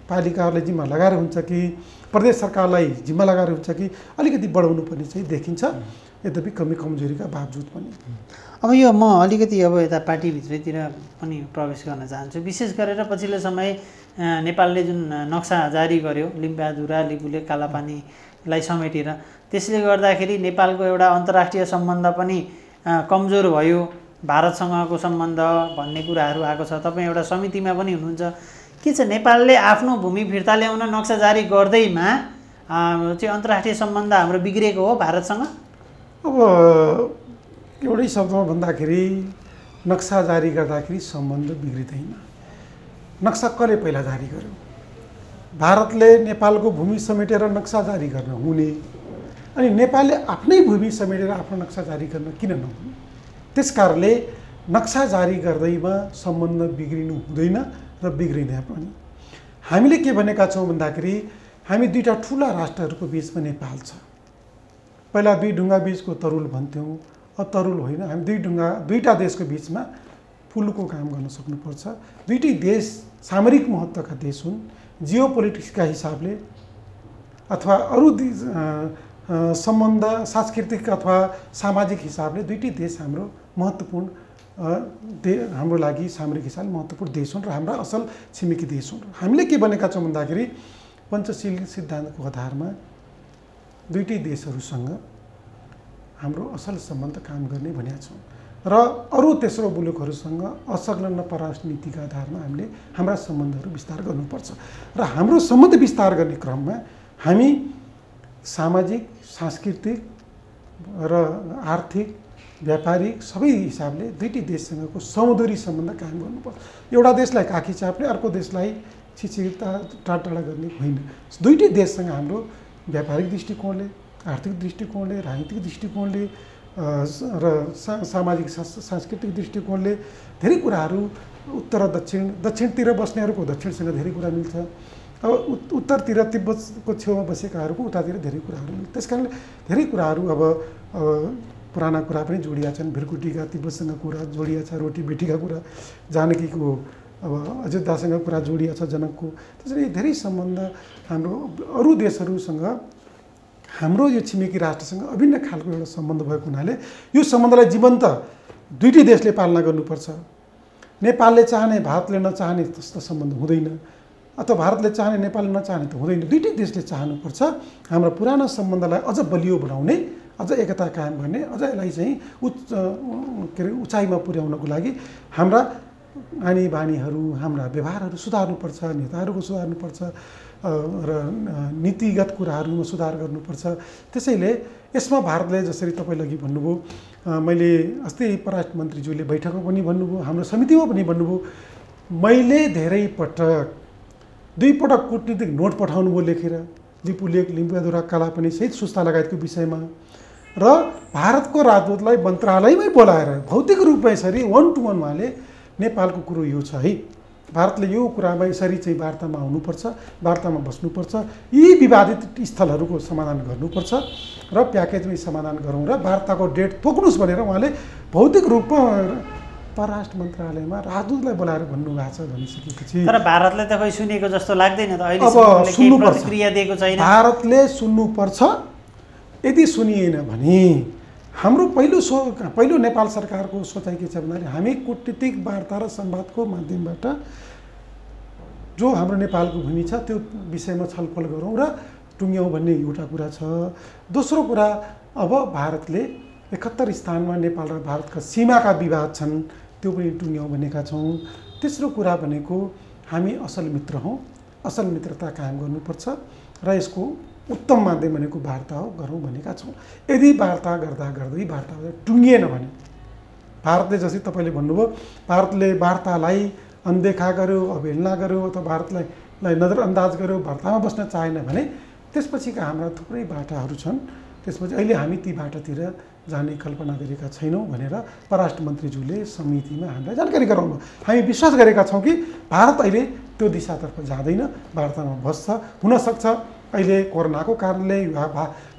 पालिकाहरूले जिम्मा लगाएर हुन्छ कि प्रदेश सरकारलाई जिम्मा लगाएर हुन्छ कि अलिकति बढाउनु पर्ने चाहिँ देखिन्छ यद्यपि कमी कमजोरीका बावजुद पनि अब यो म अलिकति अब यता पार्टीभित्रतिर पनि प्रवेश गर्न चाहन्छु विशेष गरेर पछिल्लो समय नेपालले जुन नक्सा जारी गर्यो लिम्बाधुरा लिपुले कालापानीलाई समेटेर त्यसले गर्दाखेरि नेपालको एउटा अन्तर्राष्ट्रिय सम्बन्ध पनि कमजोर भयो भारतसँगको सम्बन्ध भन्ने कुराहरू आएको छ तपाईँ एउटा समितिमा पनि हुनुहुन्छ के छ नेपालले आफ्नो भूमि फिर्ता ल्याउन नक्सा जारी गर्दैमा चाहिँ अन्तर्राष्ट्रिय सम्बन्ध हाम्रो बिग्रेको हो भारतसँग अब एउटै शब्दमा भन्दाखेरि नक्सा जारी गर्दाखेरि सम्बन्ध बिग्रिँदैन नक्सा कसले पहिला जारी गर्यो भारतले नेपालको भूमि समेटेर नक्सा जारी गर्न हुने अनि नेपालले आफ्नै भूमि समेटेर आफ्नो नक्सा जारी गर्न किन नहुने त्यसकारणले नक्सा जारी गर्दैमा सम्बन्ध बिग्रिनु हुँदैन र बिग्रिँदैन पनि हामीले के भनेका छौँ भन्दाखेरि हामी दुईटा ठुला राष्ट्रहरूको बिचमा नेपाल छ पहिला दुई ढुङ्गा बिचको तरुल भन्थ्यौँ अब तरुल होइन हामी दुईटा देशको बिचमा पुलको काम गर्न सक्नुपर्छ दुईटै देश सामरिक महत्त्वका देश हुन् जियो पोलिटिक्सका हिसाबले अथवा अरू सम्बन्ध सांस्कृतिक अथवा सामाजिक हिसाबले दुईटै देश हाम्रो महत्त्वपूर्ण हाम्रो लागि सामरिक हिसाबले महत्त्वपूर्ण देश हुन् र हाम्रा असल छिमेकी देश हुन् हामीले के भनेका छौँ भन्दाखेरि पञ्चशील सिद्धान्तको आधारमा दुईटै देशहरूसँग हाम्रो असल सम्बन्ध काम गर्ने भनेका छौँ र अरू तेस्रो मुलुकहरूसँग असंलग्न परराष्ट्र नीतिका आधारमा हामीले हाम्रा सम्बन्धहरू विस्तार गर्नुपर्छ र हाम्रो सम्बन्ध विस्तार गर्ने क्रममा हामी सामाजिक सांस्कृतिक र आर्थिक व्यापारिक सबै हिसाबले दुईटै देशसँगको समुद्री सम्बन्ध कायम गर्नुपर्छ। एउटा देशलाई काखी चाप्ने अर्को देशलाई छिचिता टाढा गर्ने होइन। दुईटै देशसँग हाम्रो व्यापारिक दृष्टिकोणले आर्थिक दृष्टिकोणले राजनीतिक दृष्टिकोणले र सामाजिक सांस्कृतिक दृष्टिकोणले धेरै कुराहरू उत्तर र दक्षिणतिर बस्नेहरूको दक्षिणसँग धेरै कुरा मिल्छ। अब उत्तरतिर तिब्बतको छेउमा बसेकाहरूको उतातिर धेरै कुराहरू मिल्छ। त्यस कारणले धेरै कुराहरू अब पुराना कुरा पनि जोडिया छन्। भिरकुटीका तिब्बतसँग कुरा जोडिया छ, रोटी बेटीका कुरा जानकीको अब अयोध्यासँग कुरा जोडिया छ, जनकको। त्यसरी धेरै सम्बन्ध हाम्रो अरू देशहरूसँग हाम्रो यो छिमेकी राष्ट्रसँग अभिन्न खालको एउटा सम्बन्ध भएको हुनाले यो सम्बन्धलाई जीवन्त दुईटै देशले पालना गर्नुपर्छ। नेपालले चाहने भारतले नचाहने त्यस्तो सम्बन्ध हुँदैन, अथवा भारतले चाहने नेपालले नचाहने त हुँदैन। दुईटै देशले चाहनुपर्छ हाम्रो पुरानो सम्बन्धलाई अझ बलियो बनाउने, अझ एकता कायम गर्ने, अझ यसलाई चाहिँ उचाइमा पुर्याउनको लागि हाम्रा आनी बानीहरू हाम्रा व्यवहारहरू सुधार्नुपर्छ, नेताहरूको सुधार्नुपर्छ र नीतिगत कुराहरूमा सुधार गर्नुपर्छ। त्यसैले यसमा भारतले जसरी तपाईले अघि भन्नुभयो, मैले अस्ति परराष्ट्र मन्त्रीज्यूले बैठकमा पनि भन्नुभयो, हाम्रो समितिमा पनि भन्नुभयो, मैले धेरै पटक दुई पटक कूटनीतिक नोट पठाउनु भयो लेखेर लिपुलेख लिम्पियाधुरा कला पनि सहित सुस्ता लगायतको विषयमा र भारतको राजदूतलाई मन्त्रालयमै बोलाएर भौतिक रूपमा यसरी 1 to 1 उहाँले नेपालको कुरो यो छ है, भारतले यो कुरामा यसरी चाहिँ वार्तामा आउनुपर्छ, वार्तामा बस्नुपर्छ, यी विवादित स्थलहरूको समाधान गर्नुपर्छ र प्याकेजमै समाधान गरौँ र वार्ताको डेट तोक्नुहोस् भनेर उहाँले भौतिक रूपमा परराष्ट्र मन्त्रालयमा राजदूतलाई बोलाएर भन्नुभएको छ। भनिसकेपछि तर भारतले त खै सुनेको जस्तो लाग्दैन त, अहिले सुन्नुपर्छ, प्रतिक्रिया दिएको छैन। भारतले सुन्नुपर्छ। यदि सुनिएन भने हाम्रो पहिलो नेपाल सरकारको सोचाइ के छ भन्दाखेरि हामी कूटनीतिक वार्ता र संवादको माध्यमबाट जो हाम्रो नेपालको भूमि छ त्यो विषयमा छलफल गरौँ र टुङ्ग्यौँ भन्ने एउटा कुरा छ। दोस्रो कुरा, अब भारतले 71 स्थानमा नेपाल र भारतका सीमाका विवाद छन्, त्यो पनि टुङ्ग्यौँ भनेका छौँ। तेस्रो कुरा भनेको हामी असल मित्र हौँ, असल मित्रता कायम गर्नुपर्छ र यसको उत्तम माध्यम भनेको वार्ता हो, गरौँ भनेका छौँ। यदि वार्ता गर्दा गर्दै वार्ता टुङ्गिएन भने भारतले जसरी तपाईँले भन्नुभयो भारतले वार्तालाई अनदेखा गर्यो, अवहेलना गर्यो अथवा भारतलाई नजरअन्दाज गर्यो, वार्तामा बस्न चाहेन भने त्यसपछिका हाम्रा थुप्रै बाटाहरू छन्। त्यसपछि अहिले हामी ती बाटातिर जाने कल्पना गरेका छैनौँ भनेर परराष्ट्र मन्त्रीज्यूले समितिमा हामीलाई जानकारी गराउनु। हामी विश्वास गरेका छौँ कि भारत अहिले त्यो दिशातर्फ जाँदैन, वार्तामा बस्छ। हुनसक्छ अहिले कोरोनाको कारणले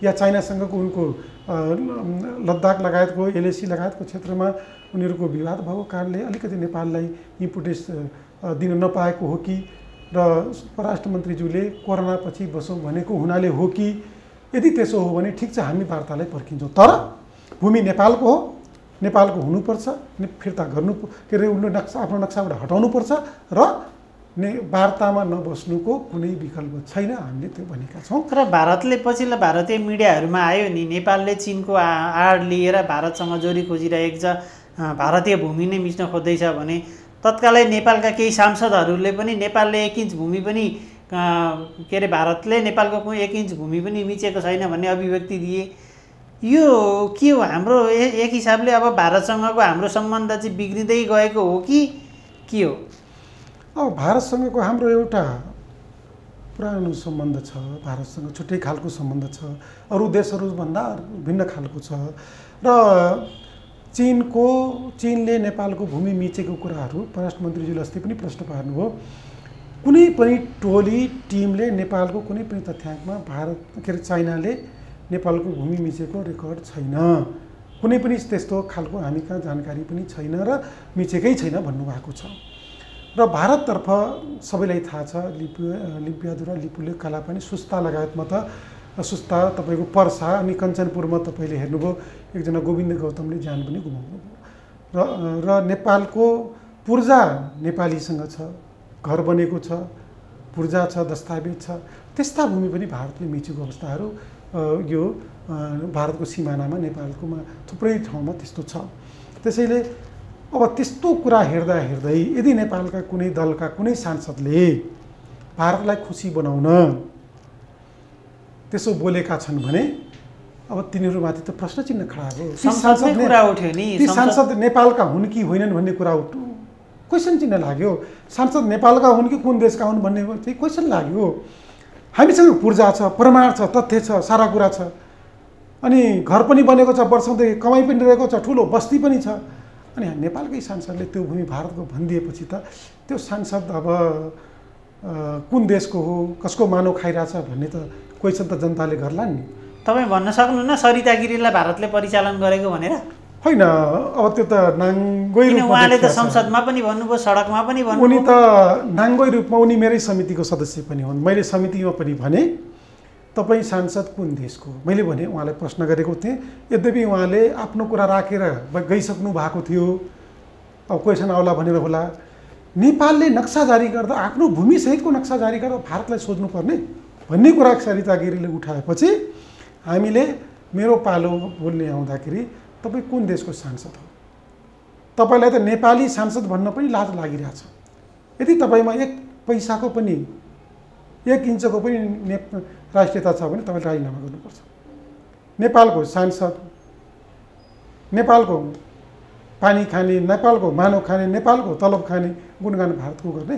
या चाइनासँगको उनको लद्दाख लगायतको LAC लगायतको क्षेत्रमा उनीहरूको विवाद भएको कारणले अलिकति नेपाललाई इम्पोर्टेन्स दिन नपाएको हो कि र परराष्ट्र मन्त्रीज्यूले कोरोनापछि बसौँ भनेको हुनाले हो कि, यदि त्यसो हो भने ठिक छ, हामी वार्तालाई पर्खिन्छौँ। तर भूमि नेपालको हो, नेपालको हुनुपर्छ, फिर्ता गर्नु के अरे उनले आफ्नो नक्साबाट हटाउनुपर्छ र वार्तामा नबस्नुको कुनै विकल्प छैन, हामीले त्यो भनेका छौँ। तर भारतले पछिल्लो भारतीय मिडियाहरूमा आयो नि, नेपालले चीनको आड लिएर भारतसँग जोडी खोजिरहेको छ, भारतीय भूमि नै मिच्न खोज्दैछ भने तत्कालै नेपालका केही सांसदहरूले पनि नेपालले 1 इन्च भूमि पनि के अरे भारतले नेपालको 1 इन्च भूमि पनि मिचेको छैन भन्ने अभिव्यक्ति दिए। यो के हो? हाम्रो एक हिसाबले अब भारतसँगको हाम्रो सम्बन्ध चाहिँ बिग्रिँदै गएको हो कि के हो? अब भारतसँगको हाम्रो एउटा पुरानो सम्बन्ध छ, भारतसँग छुट्टै खालको सम्बन्ध छ, अरू देशहरूभन्दा भिन्न खालको छ र चीनले नेपालको भूमि मिचेको कुराहरू परराष्ट्र मन्त्रीज्यूले अस्ति पनि प्रश्न पार्नुभयो। कुनै पनि टोली टिमले नेपालको कुनै पनि तथ्याङ्कमा भारत के अरे चाइनाले नेपालको भूमि मिचेको रेकर्ड छैन, कुनै पनि त्यस्तो खालको हामी कहाँ जानकारी पनि छैन र मिचेकै छैन भन्नुभएको छ। र भारततर्फ सबैलाई थाहा छ लिम्पियाधुरा लिपुलेख कला पनि सुस्ता लगायतमा त सुस्ता तपाईँको पर्सा अनि कञ्चनपुरमा तपाईँले हेर्नुभयो एकजना गोविन्द गौतमले ज्यान पनि गुमाउनु भयो र नेपालको पूर्जा नेपालीसँग छ, घर बनेको छ, पूर्जा छ, दस्तावेज छ, त्यस्ता भूमि पनि भारतले मिचेको अवस्थाहरू यो भारतको सिमानामा नेपालकोमा थुप्रै ठाउँमा त्यस्तो छ। त्यसैले अब त्यस्तो कुरा हेर्दा हेर्दै यदि नेपालका कुनै दलका कुनै सांसदले भारतलाई खुसी बनाउन त्यसो बोलेका छन् भने अब तिनीहरूमाथि त प्रश्न चिन्ह खडा हो। ती सांसद नेपालका हुन् कि होइनन् भन्ने कुरा क्वेसन चिन्ह लाग्यो। सांसद नेपालका हुन् कि कुन देशका हुन् भन्ने चाहिँ क्वेसन लाग्यो। हामीसँग पूर्जा छ, प्रमाण छ, तथ्य छ, सारा कुरा छ, अनि घर पनि बनेको छ, वर्षौँदेखि कमाइ पनि रहेको छ, ठुलो बस्ती पनि छ। अनि नेपालकै सांसदले त्यो भूमि भारतको भनिदिएपछि त त्यो सांसद अब कुन देशको हो, कसको मानव खाइरहेछ भन्ने त क्वेसन त जनताले गर्ला नि। तपाईँ भन्न सक्नुहुन्न सरिता गिरीलाई भारतले परिचालन गरेको भनेर? होइन, अब त्यो त नाङ्गै रूपमा उहाँले त संसदमा पनि भन्नुभयो, सडकमा पनि भन्नुभयो। उनी त नाङ्गै रूपमा उनी मेरै समितिको सदस्य पनि हुन्। मैले समितिमा पनि भने तपाईँ सांसद कुन देशको? मैले भने उहाँलाई प्रश्न गरेको थिएँ। यद्यपि उहाँले आफ्नो कुरा राखेर गइसक्नु भएको थियो, अब क्वेसन आउला भनेर होला। नेपालले नक्सा जारी गर्दा आफ्नो भूमिसहितको नक्सा जारी गर्दा भारतलाई सोध्नुपर्ने भन्ने कुरा सरिता गिरीले उठाएपछि हामीले मेरो पालो बोल्ने आउँदाखेरि तपाईँ कुन देशको सांसद हो? तपाईँलाई त नेपाली सांसद भन्न पनि लाज लागिरहेछ। यदि तपाईँमा एक पैसाको पनि, एक इन्चको पनि राष्ट्रियता छ भने तपाईँले राजीनामा गर्नुपर्छ। नेपालको सांसद, नेपालको पानी खाने, नेपालको मानव खाने, नेपालको तलब खाने गुणगान भारतको गर्ने।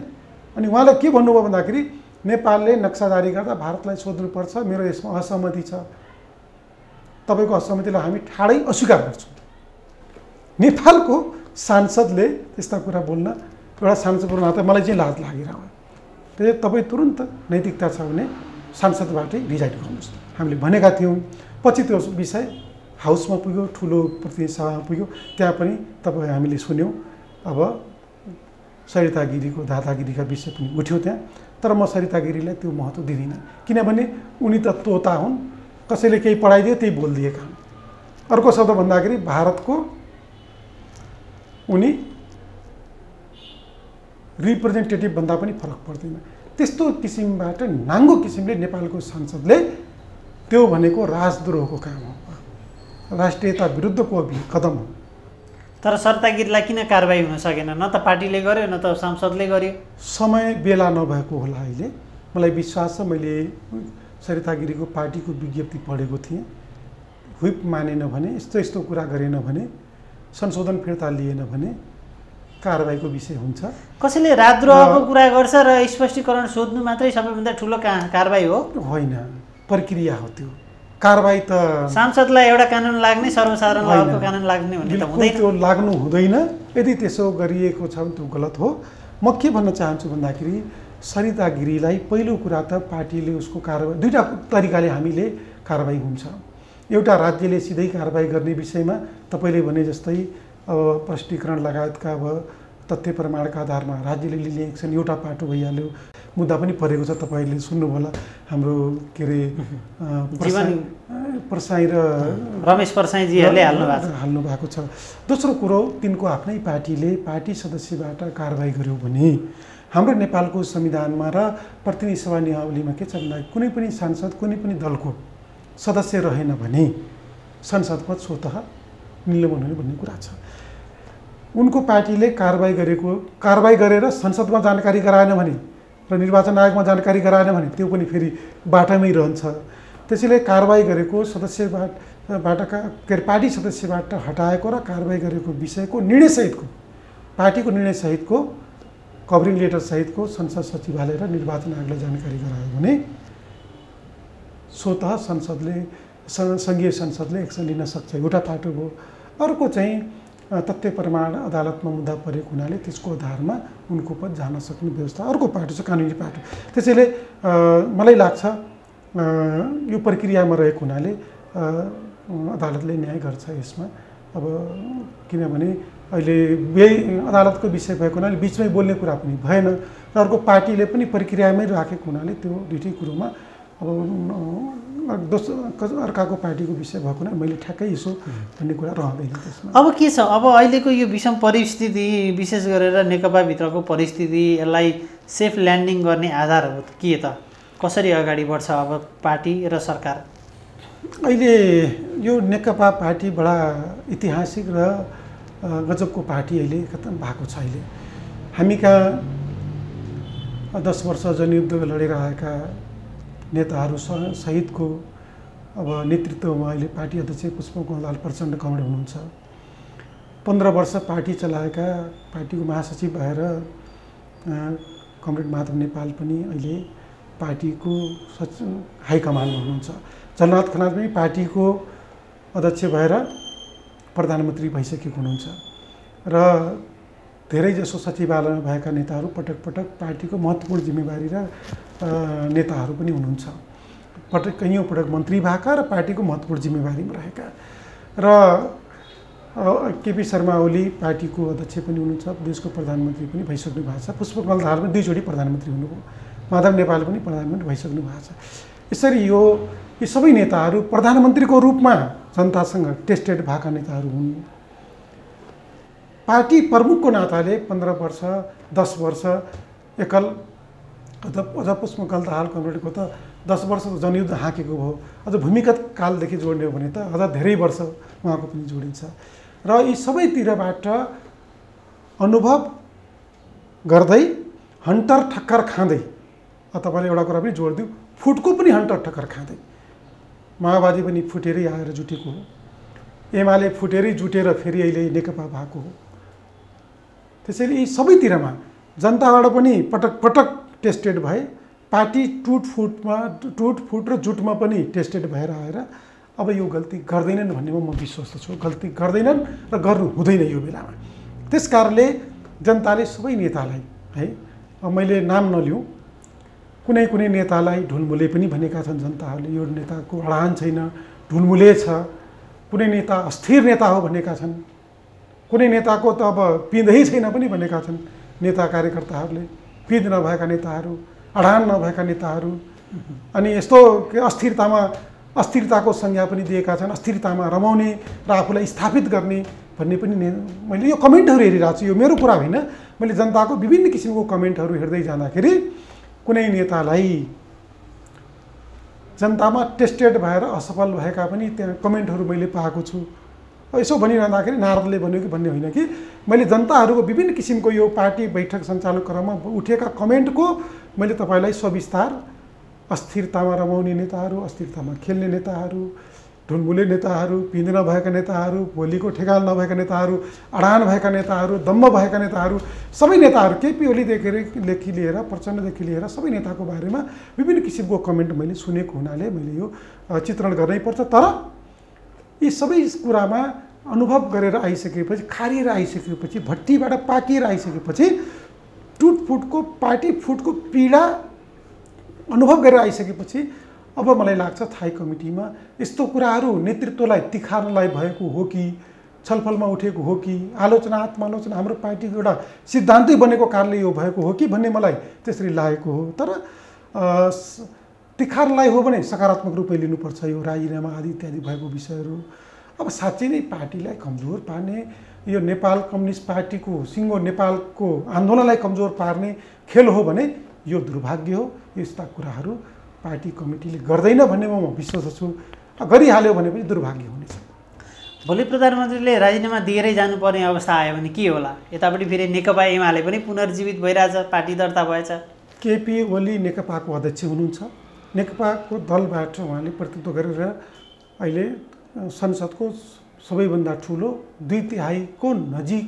अनि उहाँले के भन्नुभयो भन्दाखेरि नेपालले नक्सा जारी गर्दा भारतलाई सोध्नुपर्छ, मेरो यसमा असहमति छ, तपाईँको असहमतिलाई हामी ठाडै अस्वीकार गर्छौँ। नेपालको सांसदले त्यस्ता कुरा बोल्न एउटा सांसदको नाता मलाई चाहिँ लाज लागिरह्यो। त्यसले तपाईँ तुरुन्त नैतिकता छ भने सांसदबाटै रिजाइन गर्नुहोस्। हामीले भनेका थियौँ। पछि त्यो विषय हाउसमा पुग्यो, ठुलो प्रतिनिधि सभामा पुग्यो, त्यहाँ पनि तपाईँ हामीले सुन्यौँ। अब सरिता गिरीको दादागिरीका विषय पनि उठ्यो त्यहाँ। तर म सरिता गिरीलाई त्यो महत्त्व दिँदिनँ, किनभने उनी त तोता हुन्, कसैले केही पढाइदियो त्यही बोलिदिएका हुन्। अर्को शब्द भन्दाखेरि भारतको उनी रिप्रेजेन्टेटिभ भन्दा पनि फरक पर्दैन। त्यस्तो किसिमबाट नाङ्गो किसिमले नेपालको सांसदले त्यो भनेको राजद्रोहको काम हो, राष्ट्रियता विरुद्धको कदम हो। तर सरिता गिरीलाई किन कारबाही हुन सकेन? न त पार्टीले गर्यो, न त सांसदले गर्यो। समय बेला नभएको होला। अहिले मलाई विश्वास छ, मैले सरिता गिरीको पार्टीको विज्ञप्ति पढेको थिएँ। व्हिप मानेन भने, यस्तो यस्तो कुरा गरेन भने, संशोधन फिर्ता लिएन भने कारबाहीको विषय हुन्छ। कसैले राजद्रोहको कुरा गर्छ र स्पष्टीकरण सोध्नु मात्रै सबैभन्दा ठुलो कारबाही हो? होइन, प्रक्रिया हो त्यो। कारबाही त सांसदलाई एउटा कानुन लाग्ने, सर्वसाधारणलाई अर्को कानुन लाग्ने भन्ने त हुँदैन। त्यो लाग्नु हुँदैन। यदि त्यसो गरिएको छ भने त्यो गलत हो। म के भन्न चाहन्छु भन्दाखेरि सरिता गिरीलाई पहिलो कुरा त पार्टीले उसको कारबाही दुईवटा तरिकाले हामीले कारबाही हुन्छ। एउटा राज्यले सिधै कारबाही गर्ने विषयमा तपाईँले भने जस्तै अब प्रष्टीकरण लगायतका अब तथ्य प्रमाणका आधारमा राज्यले लिने एक्सन एउटा पाटो भइहाल्यो। मुद्दा पनि परेको छ, तपाईँले सुन्नुभयो होला, हाम्रो के अरे परसाई र रमेश परसाईजीहरूले हाल्नु भएको छ। दोस्रो कुरो, तिनको आफ्नै पार्टीले पार्टी सदस्यबाट कारबाही गर्यो भने हाम्रो नेपालको संविधानमा र प्रतिनिधि सभा नियमावलीमा के छ भन्दा कुनै पनि सांसद कुनै पनि दलको सदस्य रहेन भने संसद पद स्वतः निलम्बन हुने भन्ने कुरा छ। उनको पार्टीले कारबाही गरेर संसदमा जानकारी गराएन भने र निर्वाचन आयोगमा जानकारी गराएन भने त्यो पनि फेरि बाटामै रहन्छ। त्यसैले कारबाही गरेको सदस्यबाट के अरे पार्टी सदस्यबाट हटाएको र कारबाही गरेको विषयको निर्णयसहितको, पार्टीको निर्णयसहितको कभरिङ लेटर सहितको संसद सचिवालय र निर्वाचन आयोगलाई जानकारी गरायो भने स्वतः सङ्घीय संसदले एक्सन लिन सक्छ। एउटा पाटो भयो। अर्को चाहिँ तथ्य प्रमाण अदालतमा मुद्दा परेको हुनाले त्यसको आधारमा उनको पद जान सक्ने व्यवस्था अर्को पाटो छ, कानुनी पाटो। त्यसैले मलाई लाग्छ यो प्रक्रियामा रहेको हुनाले अदालतले न्याय गर्छ यसमा। अब किनभने अहिले अदालतको विषय भएको हुनाले बिचमै बोल्ने कुरा पनि भएन र अर्को पार्टीले पनि प्रक्रियामै राखेको हुनाले त्यो दुइटै कुरोमा अब अर्काको पार्टीको विषय भएको हुनाले मैले ठ्याक्कै यसो भन्ने कुरा रहँदैन त्यसमा। अब के छ, अब अहिलेको यो विषम परिस्थिति, विशेष गरेर नेकपाभित्रको परिस्थिति, यसलाई सेफ ल्यान्डिङ गर्ने आधारहरू के त? कसरी अगाडि बढ्छ अब पार्टी र सरकार? अहिले यो नेकपा पार्टी बडा ऐतिहासिक र गजबको पार्टी अहिले खतम भएको छ। अहिले हामी कहाँ 10 वर्ष जनयुद्ध लडेर आएका नेताहरू सहितको अब नेतृत्वमा अहिले पार्टी अध्यक्ष पुष्पकमल दाहाल प्रचण्ड कमरेड हुनुहुन्छ। 15 वर्ष पार्टी चलाएका पार्टीको महासचिव भएर कमरेड माधव नेपाल पनि अहिले पार्टीको हाइकमान्डमा हुनुहुन्छ। जलनाथ खनाल पनि पार्टीको अध्यक्ष भएर प्रधानमन्त्री भइसकेको हुनुहुन्छ र धेरैजसो सचिवालयमा भएका नेताहरू पटक पटक पार्टीको महत्त्वपूर्ण जिम्मेवारी र नेताहरू पनि हुनुहुन्छ। कैयौँ पटक मन्त्री भएका र पार्टीको महत्त्वपूर्ण जिम्मेवारीमा रहेका र केपी शर्मा ओली पार्टीको अध्यक्ष पनि हुनुहुन्छ, देशको प्रधानमन्त्री पनि भइसक्नु भएको छ। पुष्पकमल दाहाल पनि 2 चोटि प्रधानमन्त्री हुनुभयो, माधव नेपाल पनि प्रधानमन्त्री भइसक्नु भएको छ। यसरी यी सबै नेताहरू प्रधानमन्त्रीको रूपमा जनतासँग टेस्टेड भएका नेताहरू हुन्। पार्टी प्रमुखको नाताले 15 वर्ष 10 वर्ष एकल अझ पुष्पकमल दाहाल कमरेडको त 10 वर्ष जनयुद्ध हाँकेको भयो, अझ भूमिगत कालदेखि जोड्ने हो भने त अझ धेरै वर्ष उहाँको पनि जोडिन्छ र यी सबैतिरबाट अनुभव गर्दै हन्टर ठक्कर खाँदै तपाईँले एउटा कुरा पनि जोड दिउँ, फुटको पनि हन्टर ठक्कर खाँदै माओवादी पनि फुटेरै आएर जुटेको हो, एमाले फुटेरै जुटेर फेरि अहिले नेकपा भएको हो। त्यसैले यी सबैतिरमा जनताबाट पनि पटक पटक टेस्टेड भए, पार्टी टुटफुट र जुटमा पनि टेस्टेड भएर आएर अब यो गल्ती गर्दैनन् भन्नेमा म विश्वस्त छु। गल्ती गर्दैनन् र गर्नु हुँदैन यो बेलामा। त्यस कारणले जनताले सबै नेतालाई है, अब मैले नाम नलिउँ, कुनै नेतालाई ढुलमुले पनि भनेका छन् जनताहरूले, यो नेताको अडान छैन, ढुलमुले छ, कुनै नेता अस्थिर नेता हो भनेका छन्, कुनै नेताको त अब पिँधै छैन पनि भनेका छन् नेता कार्यकर्ताहरूले, पिँध नभएका नेताहरू, अडान नभएका नेताहरू, अनि यस्तो अस्थिरताको संज्ञा पनि दिएका छन्, अस्थिरतामा रमाउने र आफूलाई स्थापित गर्ने भन्ने पनि मैले यो कमेन्टहरू हेरिरहेको छु। यो मेरो कुरा होइन, मैले जनताको विभिन्न किसिमको कमेन्टहरू हेर्दै जाँदाखेरि कुनै नेतालाई जनतामा टेस्टेड भएर असफल भएका पनि त्यहाँ कमेन्टहरू मैले पाएको छु। यसो भनिरहँदाखेरि नारदले भन्यो कि भन्ने होइन कि मैले जनताहरूको विभिन्न किसिमको यो पार्टी बैठक सञ्चालन क्रममा उठेका कमेन्टको मैले तपाईँलाई सविस्तार अस्थिरतामा रमाउने नेताहरू, अस्थिरतामा खेल्ने नेताहरू, ढुलमुले नेताहरू, पिँध नभएका नेताहरू, बोलीको ठेगान नभएका नेताहरू, अडान भएका नेताहरू, दम्म भएका नेताहरू, सबै नेताहरू केपी ओलीदेखि लिएर प्रचण्डदेखि लिएर सबै नेताको बारेमा विभिन्न किसिमको कमेन्ट मैले सुनेको हुनाले मैले यो चित्रण गर्नै पर्छ। तर यी सबै कुरामा अनुभव गरेर आइसकेपछि, खारिएर आइसकेपछि, भट्टीबाट पाकिएर आइसकेपछि, टुटफुटको पार्टी फुटको पीडा अनुभव गरेर आइसकेपछि अब मलाई लाग्छ थाई कमिटीमा यस्तो कुराहरू नेतृत्वलाई तिखार्नलाई भएको हो कि, छलफलमा उठेको हो कि, आत्मालोचना हाम्रो पार्टीको एउटा सिद्धान्तै बनेको कारणले यो भएको हो कि भन्ने मलाई त्यसरी लागेको हो। तर तिखार्नलाई हो भने सकारात्मक रूपले लिनुपर्छ। यो राजीनामा आदि इत्यादि भएको विषयहरू अब साँच्चै नै पार्टीलाई कमजोर पार्ने, यो नेपाल कम्युनिस्ट पार्टीको सिङ्गो नेपालको आन्दोलनलाई कमजोर पार्ने खेल हो भने यो दुर्भाग्य हो। यस्ता कुराहरू पार्टी कमिटीले गर्दैन भन्नेमा म विश्वास छु। गरिहाल्यो भने पनि दुर्भाग्य हुनेछ। भोलि प्रधानमन्त्रीले राजीनामा दिएरै जानुपर्ने अवस्था आयो भने के होला? यतापट्टि फेरि नेकपा एमाले पनि पुनर्जीवित भइरहेछ, पार्टी दर्ता भएछ। केपी ओली नेकपाको अध्यक्ष हुनुहुन्छ। नेकपाको दलबाट उहाँले प्रतिनिधित्व गरेर अहिले संसदको सबैभन्दा ठुलो 2/3 नजिक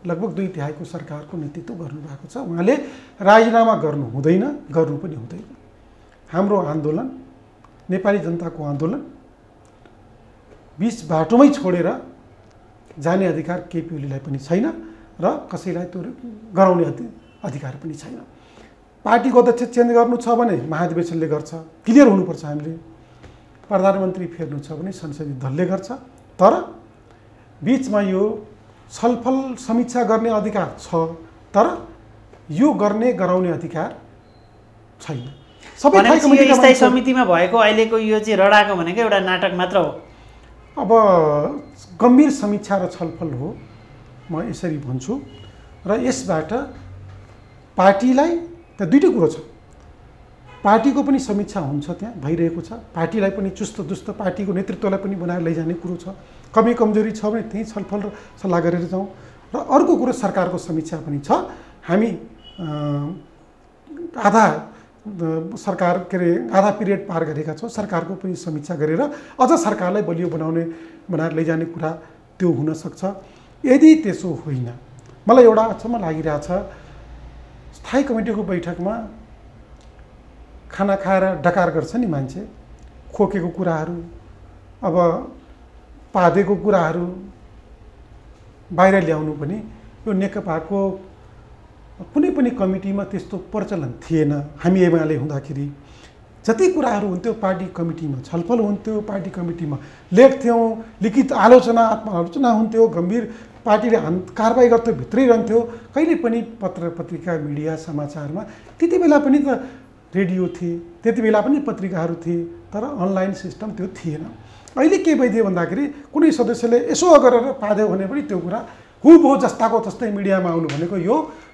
लगभग 2/3 सरकारको नेतृत्व गर्नुभएको छ। उहाँले राजीनामा गर्नु हुँदैन, गर्नु पनि हुँदैन। हाम्रो आन्दोलन, नेपाली जनताको आन्दोलन बिच बाटोमै छोडेर जाने अधिकार केपी ओलीलाई पनि छैन र कसैलाई त्यो गराउने अधिकार पनि छैन। पार्टीको अध्यक्ष चेन्ज गर्नु छ भने महाधिवेशनले गर्छ, क्लियर हुनुपर्छ। हामीले प्रधानमन्त्री फेर्नु छ भने संसदीय दलले गर्छ। तर बिचमा यो छलफल समीक्षा गर्ने अधिकार छ, तर यो गर्ने गराउने अधिकार छैन। सबै स्थायी समितिमा भएको अहिलेको यो चाहिँ रडाको भनेको एउटा नाटक मात्र हो। अब गम्भीर समीक्षा र छलफल हो, म यसरी भन्छु। र यसबाट पार्टीलाई त दुईटै कुरो छ। पार्टीको पनि समीक्षा हुन्छ, त्यहाँ भइरहेको छ। पार्टीलाई पनि चुस्त दुस्त पार्टीको नेतृत्वलाई पनि बनाएर लैजाने कुरो छ। कमी कमजोरी छ भने त्यहीँ छलफल र सल्लाह गरेर जाउँ। र अर्को कुरो सरकारको समीक्षा पनि छ। हामी आधा सरकार के अरे आधा पिरियड पार गरेका छौँ। सरकारको पनि समीक्षा गरेर अझ सरकारलाई बलियो बनाएर लैजाने कुरा त्यो हुनसक्छ। यदि त्यसो होइन, मलाई एउटा अचम्म लागिरहेछ, स्थायी कमिटीको बैठकमा खाना खाएर डकार गर्छ नि मान्छे, खोकेको कुराहरू, अब पादेको कुराहरू बाहिर ल्याउनु पनि यो नेकपाको कुनै पनि कमिटीमा त्यस्तो प्रचलन थिएन। हामी एमाले हुँदाखेरि जति कुराहरू हुन्थ्यो पार्टी कमिटीमा छलफल हुन्थ्यो, पार्टी कमिटीमा लेख्थ्यौँ, लिखित आलोचना आत्मआलोचना हुन्थ्यो, गम्भीर पार्टीले कारबाही गर्थ्यो, भित्रै रहन्थ्यो। कहिले पनि पत्र पत्रिका मिडिया समाचारमा त्यति बेला पनि त रेडियो थिए, त्यति बेला पनि पत्रिकाहरू थिए, तर अनलाइन सिस्टम त्यो थिएन। अहिले के भइदियो भन्दाखेरि कुनै सदस्यले यसो गरेर पाद्यो भने पनि त्यो कुरा हुबहु जस्ताको तस्तै मिडियामा आउनु भनेको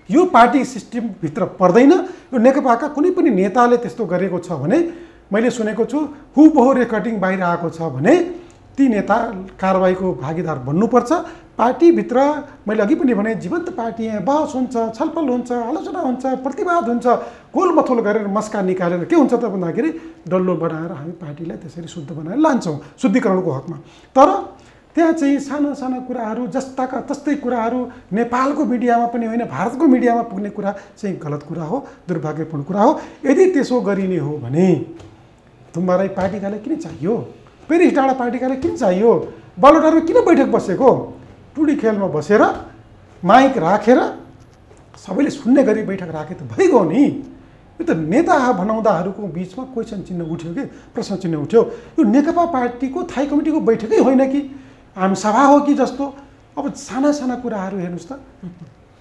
यो पार्टी सिस्टमभित्र पर्दैन। यो नेकपाका कुनै पनि नेताले त्यस्तो गरेको छ भने मैले सुनेको छु, हुबहु रेकर्डिङ बाहिर आएको छ भने ती नेता कारबाहीको भागीदार बन्नुपर्छ। पार्टीभित्र मैले अघि पनि भने जीवन्त पार्टी बहस हुन्छ, छलफल हुन्छ, आलोचना हुन्छ, प्रतिवाद हुन्छ, गोलमथोल गरेर मस्का निकालेर के हुन्छ त भन्दाखेरि डल्लो बनाएर हामी पार्टीलाई त्यसरी शुद्ध बनाएर लान्छौँ शुद्धिकरणको हकमा। तर त्यहाँ चाहिँ साना साना कुराहरू जस्ताका तस्तै कुराहरू नेपालको मिडियामा पनि होइन, भारतको मिडियामा पुग्ने कुरा चाहिँ गलत कुरा हो, दुर्भाग्यपूर्ण कुरा हो। यदि त्यसो गरिने हो भने तुम्बाराई पार्टीकालाई किन चाहियो, पेरिस डाँडा पार्टीकालाई किन चाहियो, बालोटारमा किन बैठक बसेको, टुडी खेलमा बसेर माइक राखेर सबैले सुन्ने गरी बैठक राखे त भइगयो नि। यो त नेता बनाउँदाहरूको बिचमा क्वेसन चिन्ह उठ्यो कि प्रश्न चिन्ह उठ्यो। यो नेकपा पार्टीको थाई कमिटीको बैठकै होइन कि आमसभा हो कि जस्तो। अब साना साना कुराहरू हेर्नुहोस् त,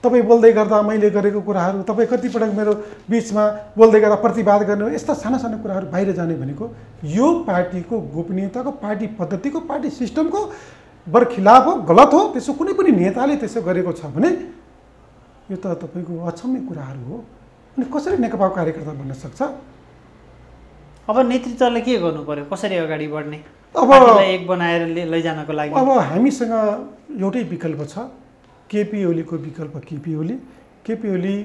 तपाईँ बोल्दै गर्दा मैले गरेको कुराहरू, तपाईँ कतिपटक मेरो बिचमा बोल्दै गर्दा प्रतिवाद गर्ने, यस्ता साना साना कुराहरू बाहिर जाने भनेको यो पार्टीको गोपनीयताको, पार्टी पद्धतिको, पार्टी सिस्टमको बरखिलाफ हो, गलत हो। त्यसो कुनै पनि नेताले त्यसो गरेको छ भने यो त तपाईँको अक्षम्य कुराहरू हो। अनि कसरी नेकपाको कार्यकर्ता बन्न सक्छ? अब नेतृत्वले के गर्नु पर्यो, कसरी अगाडि बढ्ने, अब एक बनाएर लैजानको लागि? अब हामीसँग एउटै विकल्प छ, केपी ओलीको विकल्प। केपी ओली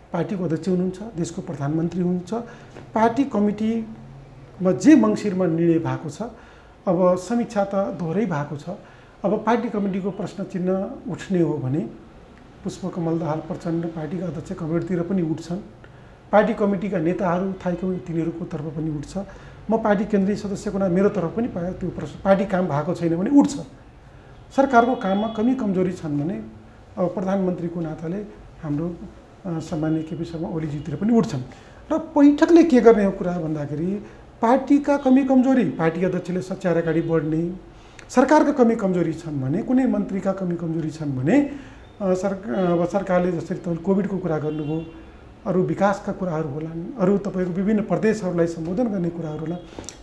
पार्टीको अध्यक्ष हुनुहुन्छ, देशको प्रधानमन्त्री हुनुहुन्छ। पार्टी कमिटीमा जे मङ्सिरमा निर्णय भएको छ, अब समीक्षा त दोहोरै भएको छ। अब पार्टी कमिटीको प्रश्न चिन्ह उठ्ने हो भने पुष्पकमल दाहाल प्रचण्ड पार्टीका अध्यक्ष कमिटीतिर पनि उठ्छन्, पार्टी कमिटीका नेताहरू थाई कमिटी तिनीहरूको तर्फ पनि उठ्छ। म पार्टी केन्द्रीय सदस्यको नाम मेरो तर्फ पनि त्यो प्रश्न, पार्टी काम भएको छैन भने उठ्छ। सरकारको काममा कमी कमजोरी छन् भने अब प्रधानमन्त्रीको नाताले हाम्रो सम्माननीय केपी शर्मा ओलीजीतिर पनि उठ्छन्। र बैठकले के गर्ने हो कुरा भन्दाखेरि पार्टीका कमी कमजोरी पार्टी अध्यक्षले सच्याएर अगाडि बढ्ने, सरकारका कमी कमजोरी छन् भने, कुनै मन्त्रीका कमी कमजोरी छन् भने सरकारले जसरी तपाईँले कोभिडको कुरा गर्नुभयो, अरू विकासका कुराहरू होलान्, अरू तपाईँको विभिन्न प्रदेशहरूलाई सम्बोधन गर्ने कुराहरू होला,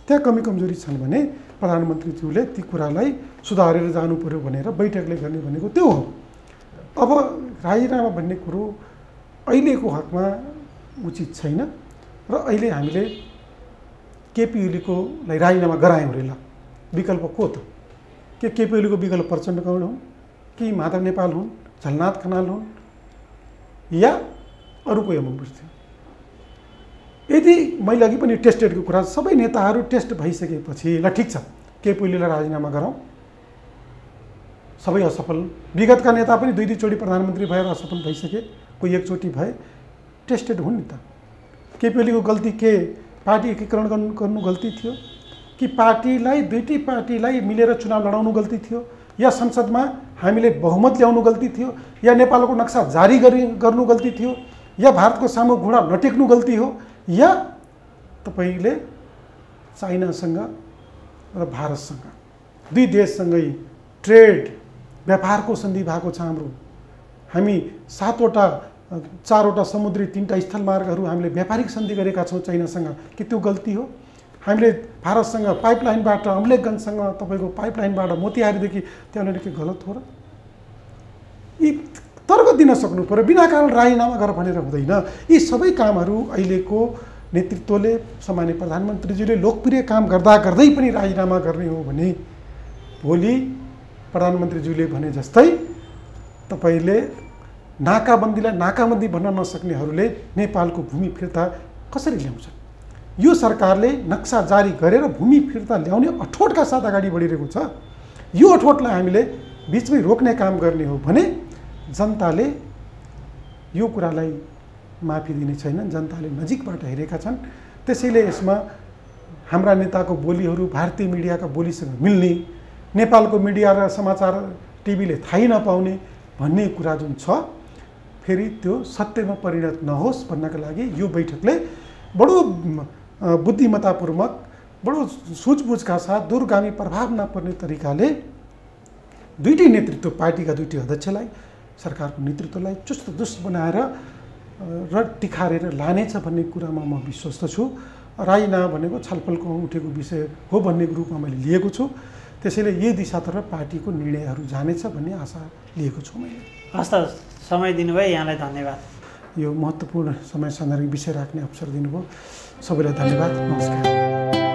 त्यहाँ कमी कमजोरी छन् भने प्रधानमन्त्रीज्यूले ती कुरालाई सुधारेर जानु पर्यो भनेर बैठकले गर्ने भनेको त्यो हो। अब राजीनामा भन्ने कुरो अहिलेको हकमा उचित छैन र अहिले हामीले केपी ओलीकोलाई राजीनामा गरायौँ रे। ल विकल्प को त? के केपी ओलीको विकल्प प्रचण्ड कमल हुन् कि माधव नेपाल हुन्, झलनाथ खनाल हुन् या अरू कोही हुनुहुन्छ? यदि मैले अघि पनि टेस्टेडको कुरा, सबै नेताहरू टेस्ट भइसकेपछि ल ठिक छ केपी ओलीलाई राजीनामा गराउँ, सबै असफल, विगतका नेता पनि दुई चोटि प्रधानमन्त्री भएर असफल भइसके, कोही एकचोटि भए, टेस्टेड हुन् नि त। केपी ओलीको गल्ती के पार्टी एकीकरण गर्नु गल्ती थियो कि पार्टीलाई दुईटै पार्टीलाई मिलेर चुनाव लडाउनु गल्ती थियो, या संसदमा हामीले बहुमत ल्याउनु गल्ती थियो, या नेपालको नक्सा जारी गर्नु गल्ती थियो, या भारतको सामु घुँडा नटेक्नु गल्ती हो, या तपाईले चाइनासँग र भारतसँग दुई देशसँगै ट्रेड व्यापारको सन्धि भएको छ हाम्रो। हामी 4वटा समुद्री 3टा स्थलमार्गहरू हामीले व्यापारिक सन्धि गरेका छौँ चाइनासँग, कि त्यो गल्ती हो? हामीले भारतसँग पाइपलाइनबाट अम्लेखगञ्जसँग तपाईँको पाइपलाइनबाट मोतिहारीदेखि त्यहाँनिर के गलत हो र? यी तर्क दिन सक्नु पर्यो, बिना कारण राजीनामा गर भनेर हुँदैन। यी सबै कामहरू अहिलेको नेतृत्वले सामान्य प्रधानमन्त्रीज्यूले लोकप्रिय काम गर्दा गर्दै पनि राजीनामा गर्ने हो भने भोलि प्रधानमन्त्रीज्यूले भने जस्तै तपाईले नाकाबन्दीलाई नाकाबन्दी भन्न नसक्नेहरूले नेपालको भूमि फिर्ता कसरी ल्याउँछन्? यो सरकारले नक्सा जारी गरेर भूमि फिर्ता ल्याउने अठोटका साथ अगाडि बढिरहेको छ। यो अठोटलाई हामीले बिचमै रोक्ने काम गर्ने हो भने जनताले यो कुरालाई माफी दिने छैनन्। जनताले नजिकबाट हेरेका छन्। त्यसैले यसमा हाम्रा नेताको बोलीहरू भारतीय मिडियाका बोलीसँग मिल्ने, नेपालको मिडिया र समाचार टिभीले थाहै नपाउने भन्ने कुरा जुन छ, फेरि त्यो सत्यमा परिणत नहोस् भन्नका लागि यो बैठकले बडो बुद्धिमत्तापूर्वक, बडो सुझबुझका साथ, दूरगामी प्रभाव नपर्ने तरिकाले दुईटै नेतृत्व, पार्टीका दुईटै अध्यक्षलाई, सरकारको नेतृत्वलाई चुस्त दुस्त बनाएर र टिखारेर लानेछ भन्ने कुरामा म विश्वस्त छु। राजीनामा भनेको छलफलको उठेको विषय हो भन्ने रूपमा मैले लिएको छु। त्यसैले यही दिशातर्फ पार्टीको निर्णयहरू जानेछ भन्ने आशा लिएको छु मैले। हस् त, समय दिनुभयो, यहाँलाई धन्यवाद। यो महत्त्वपूर्ण समय सान्दर्भिक विषय राख्ने अवसर दिनुभयो। सबैलाई धन्यवाद। नमस्कार।